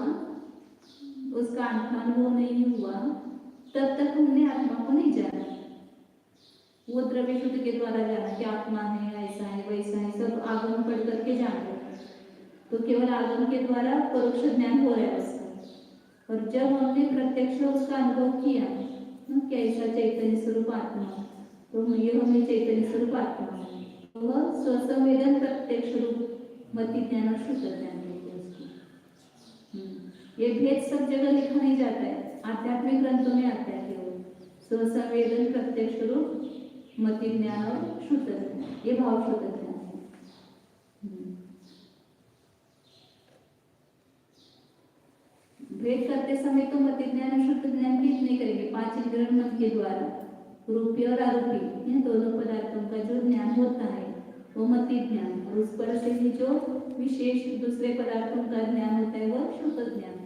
Speaker 1: उसका अनुभव नहीं हुआ तब तक हमने आत्मा को नहीं जाना। वो द्रव्य शुद्ध के द्वारा जाना कि आत्मा है, ऐसा है, वैसा है, सब आगम पढ़ करके जान रहे, तो केवल आगम के द्वारा परोक्ष ज्ञान हो रहा है उसका। और जब हमने प्रत्यक्ष उसका अनुभव किया कि ऐसा चैतन्य स्वरूप आत्मा, तो ये हमें चैतन्य स्वरूप आत्मा है, वह स्वसंवेदन प्रत्यक्ष रूप मति ज्ञान और शुद्ध ज्ञान होते उसको। ये भेद सब जगह लिखा नहीं जाता है, आध्यात्मिक ग्रंथों में आता है केवल स्वसंवेदन प्रत्यक्ष रूप मति ज्ञान और शुद्ध ज्ञान, ये भाव शुद्ध ज्ञान है। भेद करते समय तो मति ज्ञान और शुद्ध ज्ञान की नहीं करेंगे, 5 इंद्रिय मन के द्वारा रूपी और आरोपी इन दोनों पदार्थों का जो ज्ञान होता है वो मति ज्ञान, और उस पर से ही जो विशेष दूसरे पदार्थों का ज्ञान होता है वो शुद्ध ज्ञान है।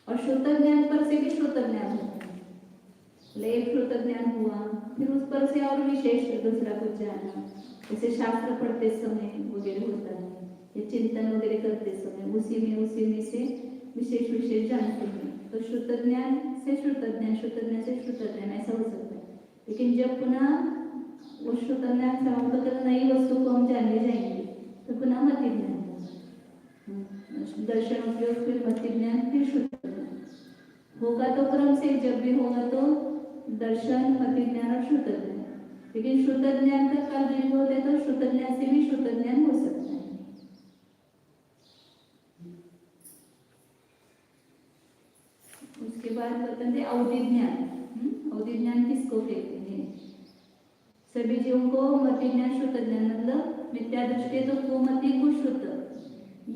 Speaker 1: और शुद्ध ज्ञान पर से भी शुद्ध ज्ञान होता है। एक शुद्ध ज्ञान हुआ, फिर उस पर से और विशेष दूसरा कुछ जानना, जैसे शास्त्र पढ़ते समय वगैरह होता है, या चिंतन वगैरह करते समय उसी में से विशेष जानते हैं। तो शुद्ध ज्ञान से शुद्ध ज्ञान, शुद्ध ज्ञान से शुद्ध ज्ञान, ऐसा हो सकता है। लेकिन जब पुनः वो शुद्ध ज्ञान समाप्त कर नई वस्तु को हम जानने जाएंगे तो पुनः मति ज्ञान, दर्शन उपयोग, फिर मति ज्ञान, फिर शुद्ध ज्ञान होगा। तो क्रम से जब भी होगा तो दर्शन, मति ज्ञान और शुद्ध ज्ञान। लेकिन शुद्ध ज्ञान का काल दीर्घ होता है तो शुद्ध ज्ञान से भी शुद्ध ज्ञान हो सकता है। उसके बाद बताते हैं अवधि ज्ञान। अवधि ज्ञान किसको कहते हैं? सभी जीवों को मति ज्ञान, शुद्ध ज्ञान मतलब मिथ्या दृष्टि तो कुमति को शुद्ध,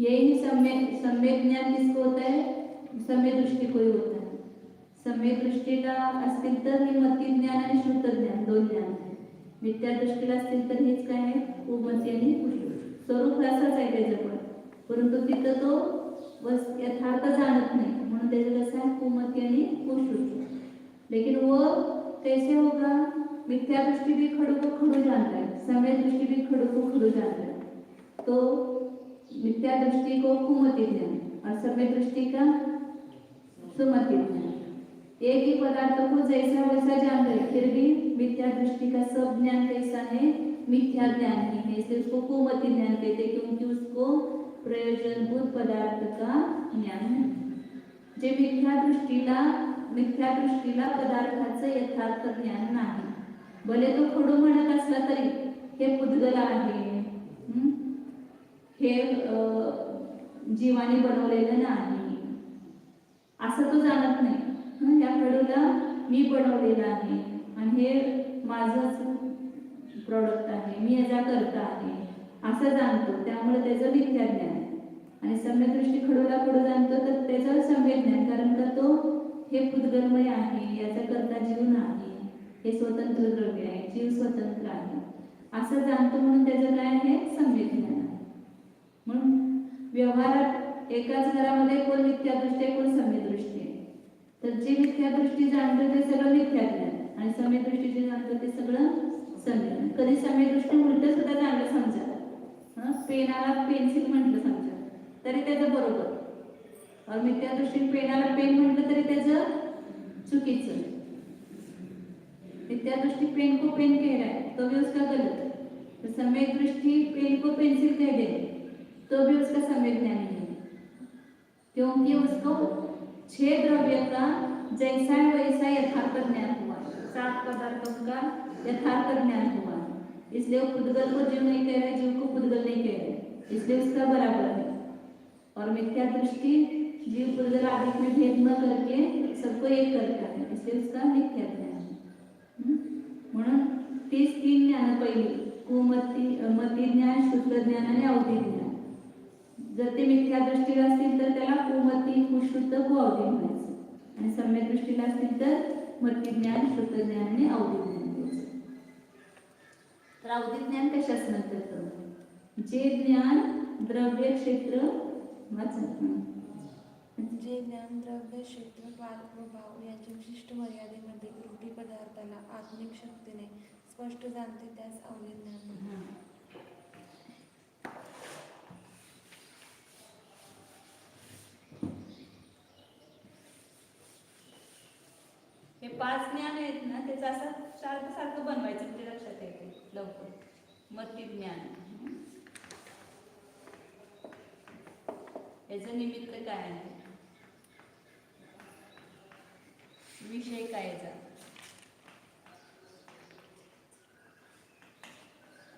Speaker 1: यही सम्यक ज्ञान किसको होता है? सम्यक दृष्टि को ही होता है। सम्यक दृष्टीला असतील तर हे मति ज्ञान आणि शुद्ध ज्ञान दोन ज्ञान आहे। मिथ्या दृष्टीला असतील तर हेच काय आहे? कुमति आणि कुशुद्ध स्वरूप असंच आहे त्याचं, परंतु तिथं तो बस यथार्थ जाणत नहीं, म्हणून त्याचं कसं आहे? कुमति आणि कुशुद्ध। लेकिन वो कैसे होगा? मिथ्या दृष्टि भी खड़ू को खड़ू जान रहा है, समय दृष्टि भी खड़ू को खड़ू जान रहा है। तो मिथ्या दृष्टि को कुमति ज्ञान और समय दृष्टि का सुमति ज्ञान। एक ही पदार्थ को जैसा वैसा जान रहे, फिर भी मिथ्या दृष्टि का सब ज्ञान कैसा है? मिथ्या ज्ञान ही है, इसलिए उसको कुमति ज्ञान कहते हैं, क्योंकि उसको प्रयोजनभूत पदार्थ का ज्ञान है। जे मिथ्या दृष्टीला पदार्थाचं यथार्थ ज्ञान नाही, भले तो खडू म्हणत असला तरी हे पुद्गल आहे, हे जीवाने बनवलेलं नाही असं तो जाणत नाही. या खडूला मी बनवलेलं आहे आणि हे माझंच प्रॉडक्ट आहे, मी याचा करता आहे असं जाणतो. त्यामुळे त्याचं मिथ्या ज्ञान. आणि सम्यक खडूला खडू जाणतो तर त्याचं सम्यक ज्ञान, कारण का तो हे पुद्गलमय आहे, याचा करता जीव नाही, हे स्वतंत्र द्रव्य आहे, जीव स्वतंत्र आहे असं जाणतो. म्हणून त्याचं काय आहे? सम्यक ज्ञान आहे. म्हणून व्यवहारात एकाच घरामध्ये कोण मिथ्यादृष्टी आहे, कोण सम्यकदृष्टी आहे. तर जे मिथ्यादृष्टी जाणतं ते सगळं मिथ्या ज्ञान आणि सम्यकदृष्टी जे जाणतं ते सगळं सम्यक ज्ञान. कधी सम्यकदृष्टी उलट सुद्धा चांगलं समजा, पेनाला पेन्सिल म्हटलं समजा तरी त्याचं बरोबर, मिथ्यादृष्टी पेनाला पेन म्हटलं तरी त्याचं चुकीचं. मिथ्यादृष्टी पेन को पेन कह रहा है तो भी उसका गलत, तो सम्यक दृष्टि पेन को पेंसिल कह दे तो भी उसका सम्यक ज्ञान नहीं है, क्योंकि उसको 6 द्रव्य का जैसा है वैसा यथार्थ ज्ञान हुआ, 7 पदार्थों का यथार्थ ज्ञान हुआ. इसलिए वो पुद्गल को जीव नहीं कह रहे, जीव को पुद्गल नहीं कह रहे, इसलिए उसका बराबर है. और मिथ्या दृष्टि जीव पुद्गल आदि में भेद न करके सबको एक करता है, इसलिए उसका मिथ्या ज्ञान. म्हणून 3 ज्ञान पहिली मती ज्ञान, शुद्ध ज्ञान आणि अवधी ज्ञान. जर ते मिथ्या दृष्टीला असतील तर त्याला कुमती, कुशुद्ध, कुअवधी म्हणायचं. आणि सम्यक दृष्टीला असतील तर मती ज्ञान, शुद्ध ज्ञान आणि अवधी ज्ञान द्यायचं. तर अवधी ज्ञान कशाच म्हणतात? जे ज्ञान द्रव्य क्षेत्र
Speaker 4: जे ज्ञान द्रव्य क्षेत्र काल व भाव यांच्या विशिष्ट मर्यादेमध्ये रूपी पदार्थाला आत्मिक शक्तीने स्पष्ट जाणते त्यास अवधी ज्ञान म्हणतात.
Speaker 1: हे 5 ज्ञान आहेत ना, त्याचं असं सारखं सारखं बनवायचं म्हणजे लक्षात येते लवकर. मती ज्ञान याचं निमित्त काय आहे, विषय काय याचा,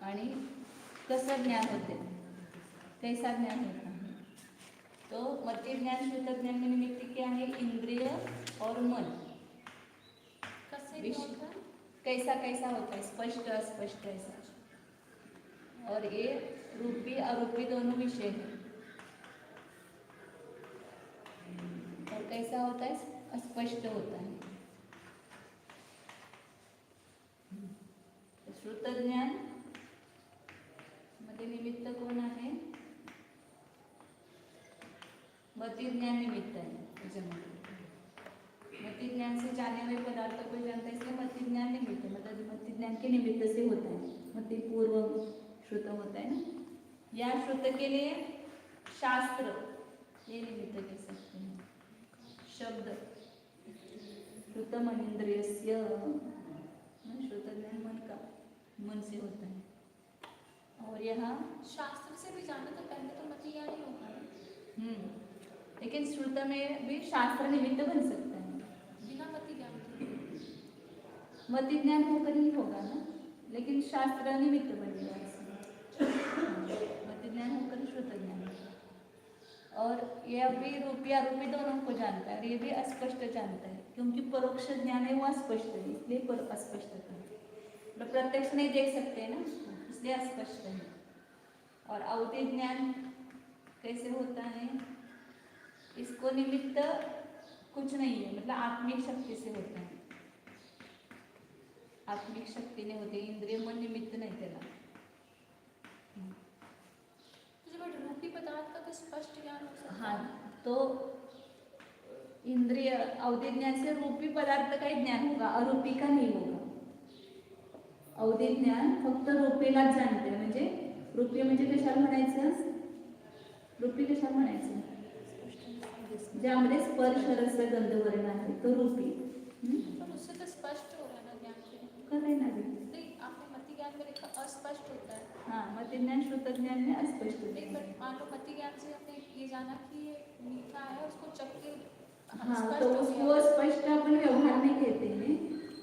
Speaker 1: आणि कसं ज्ञान होते, कैसा ज्ञान होता है. तो मती ज्ञान, शुद्ध ज्ञान में निमित्त क्या है? इंद्रिय और मन. कैसा कैसा होता है, स्पष्ट अस्पष्ट ऐसा. और ये रूपी अरूपी दोनों विषय है. और कैसा होता है? अस्पष्ट होता है. श्रुत ज्ञान मध्ये निमित्त कोण आहे? मति ज्ञान निमित्त है. मति ज्ञान से जाने हुए पदार्थ को जानता है, इसलिए मति ज्ञान निमित्त है. मतलब मति ज्ञान के निमित्त से होता है. मति पूर्व श्रुत होता है ना. या श्रुत के लिए शास्त्र ये निमित्त कह सकते हैं. शब्द श्रुतम इंद्रियस्य, श्रुत ज्ञान मन का, मन से होता है. और यहाँ
Speaker 2: शास्त्र से भी जाना तो पहले तो मति ज्ञान ही होगा.
Speaker 1: लेकिन श्रुत में भी शास्त्र निमित्त बन सकता है.
Speaker 2: बिना मति ज्ञान के
Speaker 1: मति ज्ञान होकर ही होगा ना, लेकिन शास्त्र निमित्त बनेगा. मति ज्ञान होकर श्रुत ज्ञान. और यह भी रूपी अरूपी दोनों को जानता है, और ये भी अस्पष्ट जानता है, क्योंकि परोक्ष ज्ञान है वो अस्पष्ट है, इसलिए अस्पष्ट है. मतलब प्रत्यक्ष नहीं देख सकते ना, इसलिए अस्पष्ट है. और अवधि ज्ञान कैसे होता है? इसको निमित्त कुछ नहीं है, मतलब आत्मिक शक्ति से होता है. आत्मिक शक्ति ने होते, इंद्रिय मन निमित्त नहीं त्याला.
Speaker 2: बट रूपी पदार्थ का तो स्पष्ट ज्ञान हो सकता है.
Speaker 1: हाँ, तो इंद्रिय अवधि ज्ञान से रूपी पदार्थ का ही ज्ञान होगा, अरूपी का नहीं होगा. अवधि ज्ञान फक्त रूपीलाच जाणते. म्हणजे रूपी म्हणजे कशाला म्हणायचं? रूपी कशाला म्हणायचं? ज्यामध्ये स्पर्श रस गंध वर्ण आहे तो रूपी.
Speaker 2: पर उससे तो स्पष्ट हो रहा है ना ज्ञान से.
Speaker 1: करे ना भी.
Speaker 2: नहीं, आपने मति ज्ञान में लिखा अस्पष्ट होता है.
Speaker 1: हाँ, मति ज्ञान श्रुत ज्ञान में अस्पष्ट होता
Speaker 2: नहीं,
Speaker 1: है.
Speaker 2: बट मान लो मति ज्ञान से हमने ये जाना कि ये मीठा है, उसको चख के
Speaker 1: हाँ,
Speaker 2: स्पष्ट
Speaker 1: तो
Speaker 2: हो
Speaker 1: उसको
Speaker 2: गया.
Speaker 1: स्पष्ट अपन व्यवहार में कहते हैं,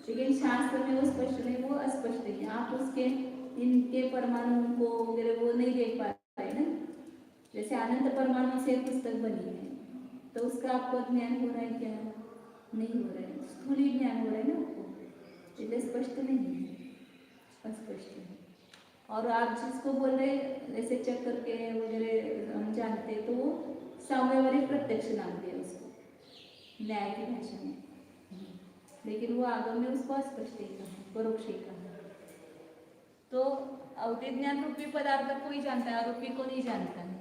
Speaker 1: लेकिन शास्त्र में वो स्पष्ट नहीं, वो अस्पष्ट है. आप उसके इनके परमाणु को वगैरह वो नहीं देख पा रहे ना। जैसे अनंत परमाणु से पुस्तक बनी है, तो उसका आपको ज्ञान हो रहा है क्या? नहीं हो रहा है, स्थूल ज्ञान हो रहा है ना आपको, इसलिए स्पष्ट नहीं है, अस्पष्ट है। और आप जिसको बोल रहे जैसे चक्र के वगैरह हम जानते हैं, तो वो साम्यवरिक प्रत्यक्ष नाम दिया उसको न्याय की भाषा में, लेकिन वो आगम में उसको अस्पष्ट ही कहा, परोक्ष ही कहा। तो अवधिज्ञान रूपी पदार्थ को ही जानता है, आरोपी को नहीं जानता है।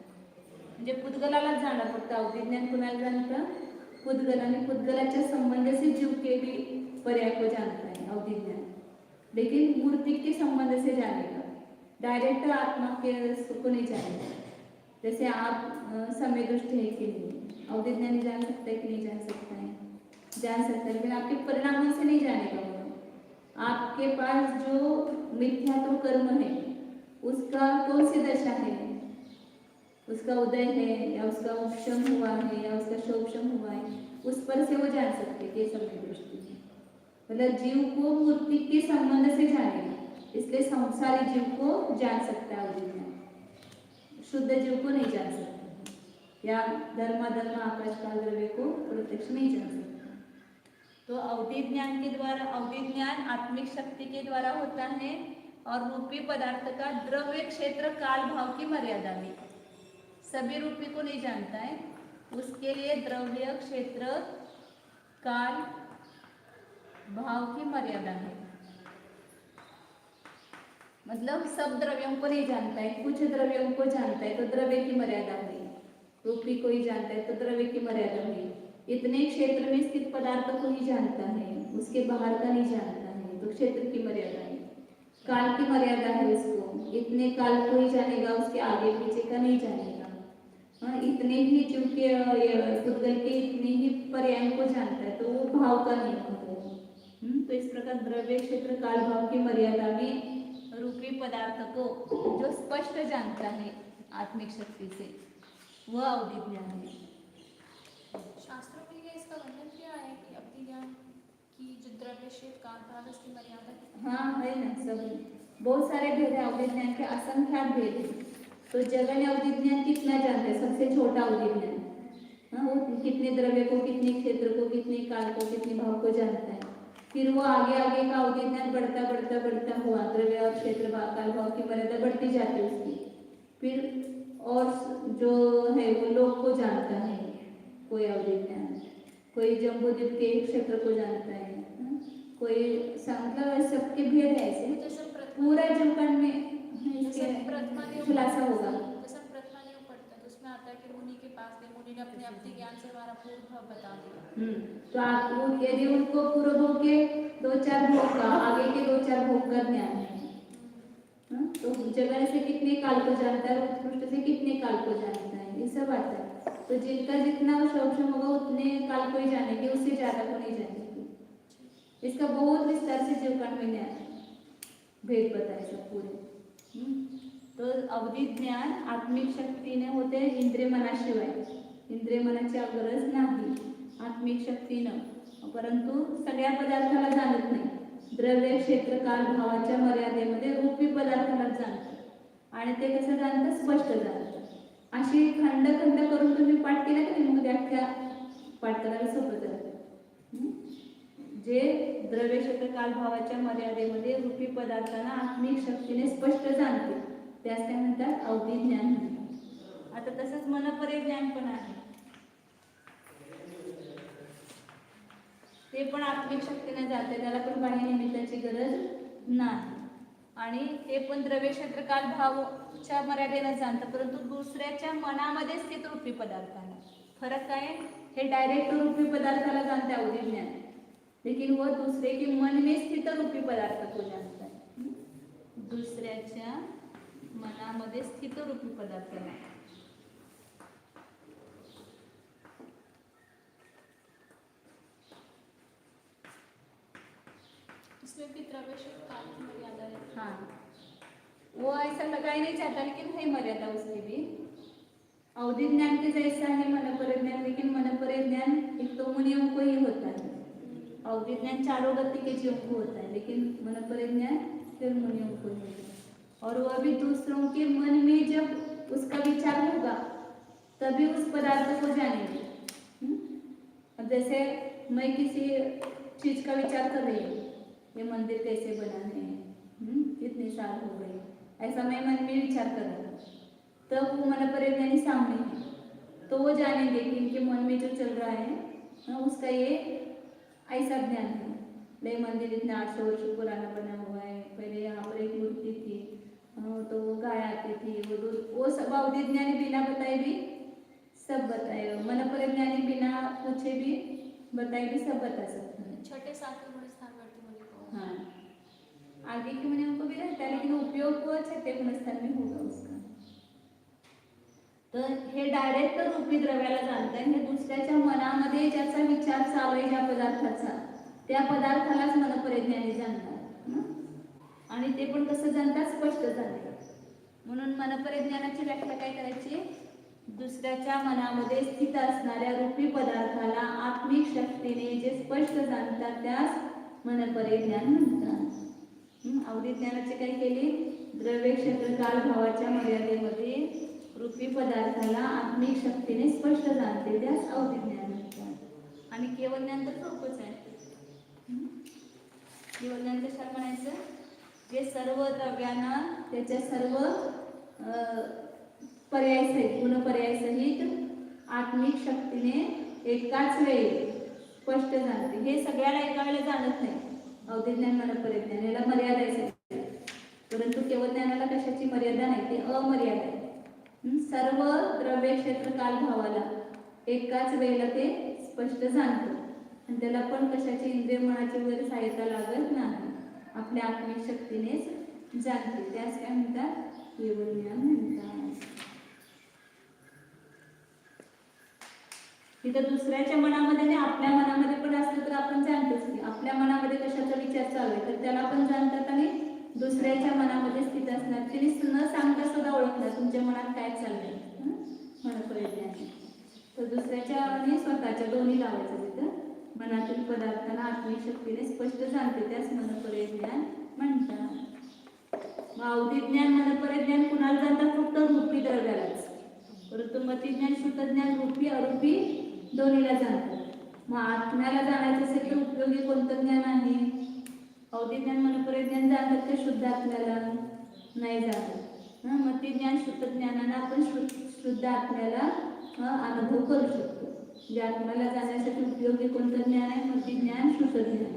Speaker 1: म्हणजे पुद्गलालाच जाणार, फक्त अवधिज्ञान कोणाला जानता? पुद्गलाने पुद्गलाच्या संबंध से जीव के भी पर्याय को जानता है अवधिज्ञान, लेकिन मूर्ति के संबंध से जानेगा, डायरेक्ट आत्मा के को नहीं जानेगा। जैसे आप समय दृष्ट है कि नहीं, अवधिज्ञानी जान सकता है कि नहीं जान सकता है? जान सकता है, लेकिन आपके परिणामों से नहीं जानेगा वो। आपके पास जो मिथ्यात्व कर्म है उसका कौन सी दशा है, उसका उदय है या उसका उपशम हुआ है या उसका शोपशम हुआ है, उस पर से वो जान सकते हैं समय दृष्टि में। मतलब जीव को मूर्ति के संबंध से जानेगा, इसलिए संसारी जीव को जान सकता है अवधिज्ञान, शुद्ध जीव को नहीं जान सकता, या धर्माधर्म आकाश काल द्रव्य को प्रत्यक्ष नहीं जान सकता। तो अवधिज्ञान के द्वारा, अवधिज्ञान आत्मिक शक्ति के द्वारा होता है, और रूपी पदार्थ का द्रव्य क्षेत्र काल भाव की मर्यादा में, सभी रूपी को नहीं जानता है, उसके लिए द्रव्य क्षेत्र काल भाव की मर्यादा है। मतलब सब द्रव्यों को नहीं जानता है, कुछ द्रव्यों को जानता है तो द्रव्य की मर्यादा हुई, रूपी को ही जानता है तो द्रव्य की मर्यादा हुई। इतने क्षेत्र में स्थित पदार्थ को ही जानता है, उसके बाहर का नहीं जानता है, तो क्षेत्र की मर्यादा है। काल की मर्यादा है उसको, इतने काल को ही जानेगा, उसके आगे पीछे का नहीं जानेगा। इतने ही चूंकि पुद्गल के इतने ही पर्यायों को जानता है, तो वो भाव का नहीं होता। तो इस प्रकार द्रव्य क्षेत्र काल भाव की मर्यादा में रूपी पदार्थ को जो स्पष्ट जानता है आत्मिक शक्ति से, वह अवधिज्ञान है।
Speaker 2: शास्त्रों में ये इसका वर्णन किया है कि अवधिज्ञान की जो द्रव्य क्षेत्र काल भाव उसकी मर्यादा कितनी?
Speaker 1: हाँ है ना, सब बहुत सारे भेद है अवधिज्ञान के, असंख्यात भेद है। तो जगन अवधिज्ञान कितना जानते हैं? सबसे छोटा अवधिज्ञान, हाँ, वो कितने द्रव्य को, कितने क्षेत्र को, कितने काल को, कितने भाव को जानता है। फिर वो आगे आगे का अवधिज्ञान बढ़ता बढ़ता बढ़ता हुआ द्रव्य और क्षेत्र काल भाव की मर्यादा बढ़ती जाती है उसकी। फिर और जो है वो लोक को जानता है, कोई अवधिज्ञान, कोई जम्बूद्वीप के क्षेत्र को जानता है, कोई मतलब सबके भेद है ऐसे।
Speaker 2: जैसे
Speaker 1: पूरा जीवकांड में खुलासा होगा।
Speaker 2: जैसे प्रथमा योग पढ़ते हैं तो उसमें आता है कि मुनि के पास गए, मुनि ने अपने अवधिज्ञान से हमारा पूर्व भाव बता दिया।
Speaker 1: तो आप यदि उनको पूर्व भोग के 2-4 भोग का, आगे के 2-4 भोग का ज्ञान है, तो जगह से कितने काल को जानता है, उत्कृष्ट से कितने काल को जानता है, ये सब आता है। तो जिनका जितना सक्षम होगा उतने काल को ही जानेंगे, उससे ज्यादा को नहीं जानेंगे। इसका बहुत विस्तार से जीवकांड में ज्ञान भेद बताए सब पूरे। तो अवधिज्ञान आत्मिक शक्तीने होते, इंद्रिय मनाशिवाय, इंद्रिय मनाची गरज नाही आत्मिक शक्तीनं, परंतु सगळ्या पदार्थाला जाणत नाही, द्रव्य क्षेत्र काल भावाच्या मर्यादेमध्ये रूपी पदार्थाला जाणतं, आणि ते कसं जाणतं? स्पष्ट जाणतं। अशी खंड खंड करून तुम्ही पाठ केला की मग व्याख्या पाठ करायला सोपं जातं। जे द्रव्य क्षेत्र काल भावाच्या मर्यादेमध्ये रूपी पदार्थांना आत्मिक शक्तीने स्पष्ट जाणते, त्यास काय म्हणतात? अवधिज्ञान म्हणतात। आता तसंच मनपरे ज्ञान पण आहे, ते पण आत्मिक शक्तीने जाते, त्याला पण बाह्य निमित्ताची गरज नाही, आणि ते पण द्रव्य क्षेत्र काल भावच्या मर्यादेने जाणतं, परंतु दुसऱ्याच्या मनामध्ये स्थित रूपी पदार्थाला फरक काय? हे डायरेक्ट रूपी पदार्थाला जानते अवधिज्ञान, लेकिन वो दूसरे के मन में स्थित रूपी पदार्थ को जानता है, दुसऱ्याच्या मनामध्ये स्थित रूपी पदार्थाला।
Speaker 2: इसमें भी द्रव्य क्षेत्र काल की मर्यादा है।
Speaker 1: हाँ, वो ऐसा लगाई नहीं चाहता, लेकिन है मर्यादा उसकी भी। अवधिज्ञान के जैसा है मनपरे ज्ञान, लेकिन मनपरे ज्ञान एक तो मुनियों को ही होता है, अवधिज्ञान चारों गति के जीवों को होता है, लेकिन मनपरे ज्ञान फिर मुनियों को ही होता है। और वह भी दूसरों के मन में जब उसका विचार होगा तभी उस पदार्थ को जानेंगे। अब जैसे मैं किसी चीज का विचार कर रही हूँ, ये मंदिर कैसे बनाने हैं, कितने साल हो गए, ऐसा मैं मन में विचार कर रहा हूँ, तब वो मन परिज्ञानी सामने है तो वो जानेंगे कि इनके मन में जो चल रहा है उसका ये ऐसा ज्ञान है। ये मंदिर इतना 800 वर्ष पुराना बना हुआ है, पहले यहाँ पर एक मूर्ति थी, तो वो गाय आती थी, वो सब अवधि ज्ञानी बिना बताए भी सब बताए, मन परिज्ञानी बिना पूछे भी बताए भी सब बता सकते हैं।
Speaker 2: छठे सातवें गुण स्थान वर्ती मुनि को।
Speaker 1: हाँ, आगे के मुनि उनको भी रहता है लेकिन उपयोग वो छठे गुण स्थान में होगा उसका। तर हे डायरेक्ट रूपी द्रव्याला जाणता हे दुसऱ्याच्या मनामध्ये ज्याचा विचार चालू आहे ज्या पदार्थाचा त्या पदार्थालाच मनपरिज्ञानी जाणतात आणि ते पण कसं जाणतात, स्पष्ट जाणतात। म्हणून मनपरिज्ञानाची व्याख्या काय करायची, दुसऱ्याच्या मनामध्ये स्थित असणाऱ्या रूपी पदार्थाला आत्मिक शक्तीने जे स्पष्ट जाणतात त्यास मनपरिज्ञान म्हणतात। अवधी ज्ञानाची काय केली, द्रव्य क्षेत्र काल भावाच्या मर्यादेमध्ये रूपी पदार्थाला आत्मिक शक्तीने स्पष्ट जाणते त्यास अवधी ज्ञान म्हणतात। आणि केवळ ज्ञान तर सोपंच आहे। केवळ ज्ञान कशाला म्हणायचं, जे सर्व द्रव्यांना त्याच्या सर्व पर्याय सहित गुणपर्याय सहित आत्मिक शक्तीने एकाच वेळी स्पष्ट जाणते। हे सगळ्याला एका वेळेला जाणत नाही, अवधी ज्ञान मनपरिज्ञान याला मर्यादा आहे, परंतु केवळ ज्ञानाला कशाची मर्यादा नाही, ते अमर्याद आहे। सर्व द्रव्य क्षेत्र काल भावाला एकाच वेळेला ते स्पष्ट जाणतो आणि त्याला पण कशाची इंद्रिय मनाची वगैरे सहायता लागत नाही, आपल्या आत्मिक शक्तीनेच जाणते त्यास काय म्हणतात, केवळ ज्ञान म्हणतात। तिथं दुसऱ्याच्या मनामध्ये आणि आपल्या मनामध्ये पण असलं तर आपण जाणतोच की आपल्या मनामध्ये कशाचा विचार चालू आहे तर त्याला पण जाणतात आणि दुसऱ्याच्या मनामध्ये स्थित असणार तरी न सांगता सुद्धा ओळखणार तुमच्या मनात काय चाललंय मनपरिज्ञान। तर दुसऱ्याच्या आणि स्वतःच्या दोन्ही लावायचं तिथं, मनातील पदार्थांना आत्मिक शक्तीने स्पष्ट जाणते त्यास मनपरिज्ञान म्हणतात। अवधी ज्ञान मनपरिज्ञान कुणाला जाणतात, फक्त रूपी द्रव्यालाच, परंतु मतिज्ञान शुद्धज्ञान रूपी अरूपी दोन्हीला जाणतात। मग आत्म्याला जाणायचं असेल तर उपयोगी कोणतं ज्ञान आहे, अवधी ज्ञान मनपरिज्ञान जाणतात तर शुद्ध आत्म्याला नाही जाणत। मती ज्ञान शुद्ध ज्ञानानं आपण शुद्ध आत्म्याला अनुभव करू शकतो। जे आत्म्याला जाण्यासाठी उपयोगी कोणतं ज्ञान आहे, मती ज्ञान शुद्ध ज्ञान,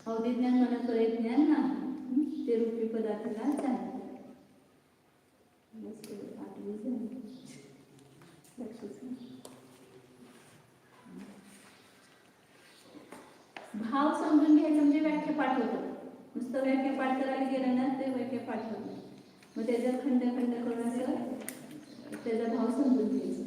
Speaker 1: अवधी ज्ञान मनपरिज्ञान नाही, ते रूपी पदार्थाला जाणतात। भाव समजून घ्यायचं म्हणजे व्याख्या पाठ होतं, नुसतं व्याख्या पाठ करायला गेलं ना ते व्याख्या पाठ होत नाही, मग त्याचा खंड खंड करून असं त्याचा भाव समजून घ्यायचा।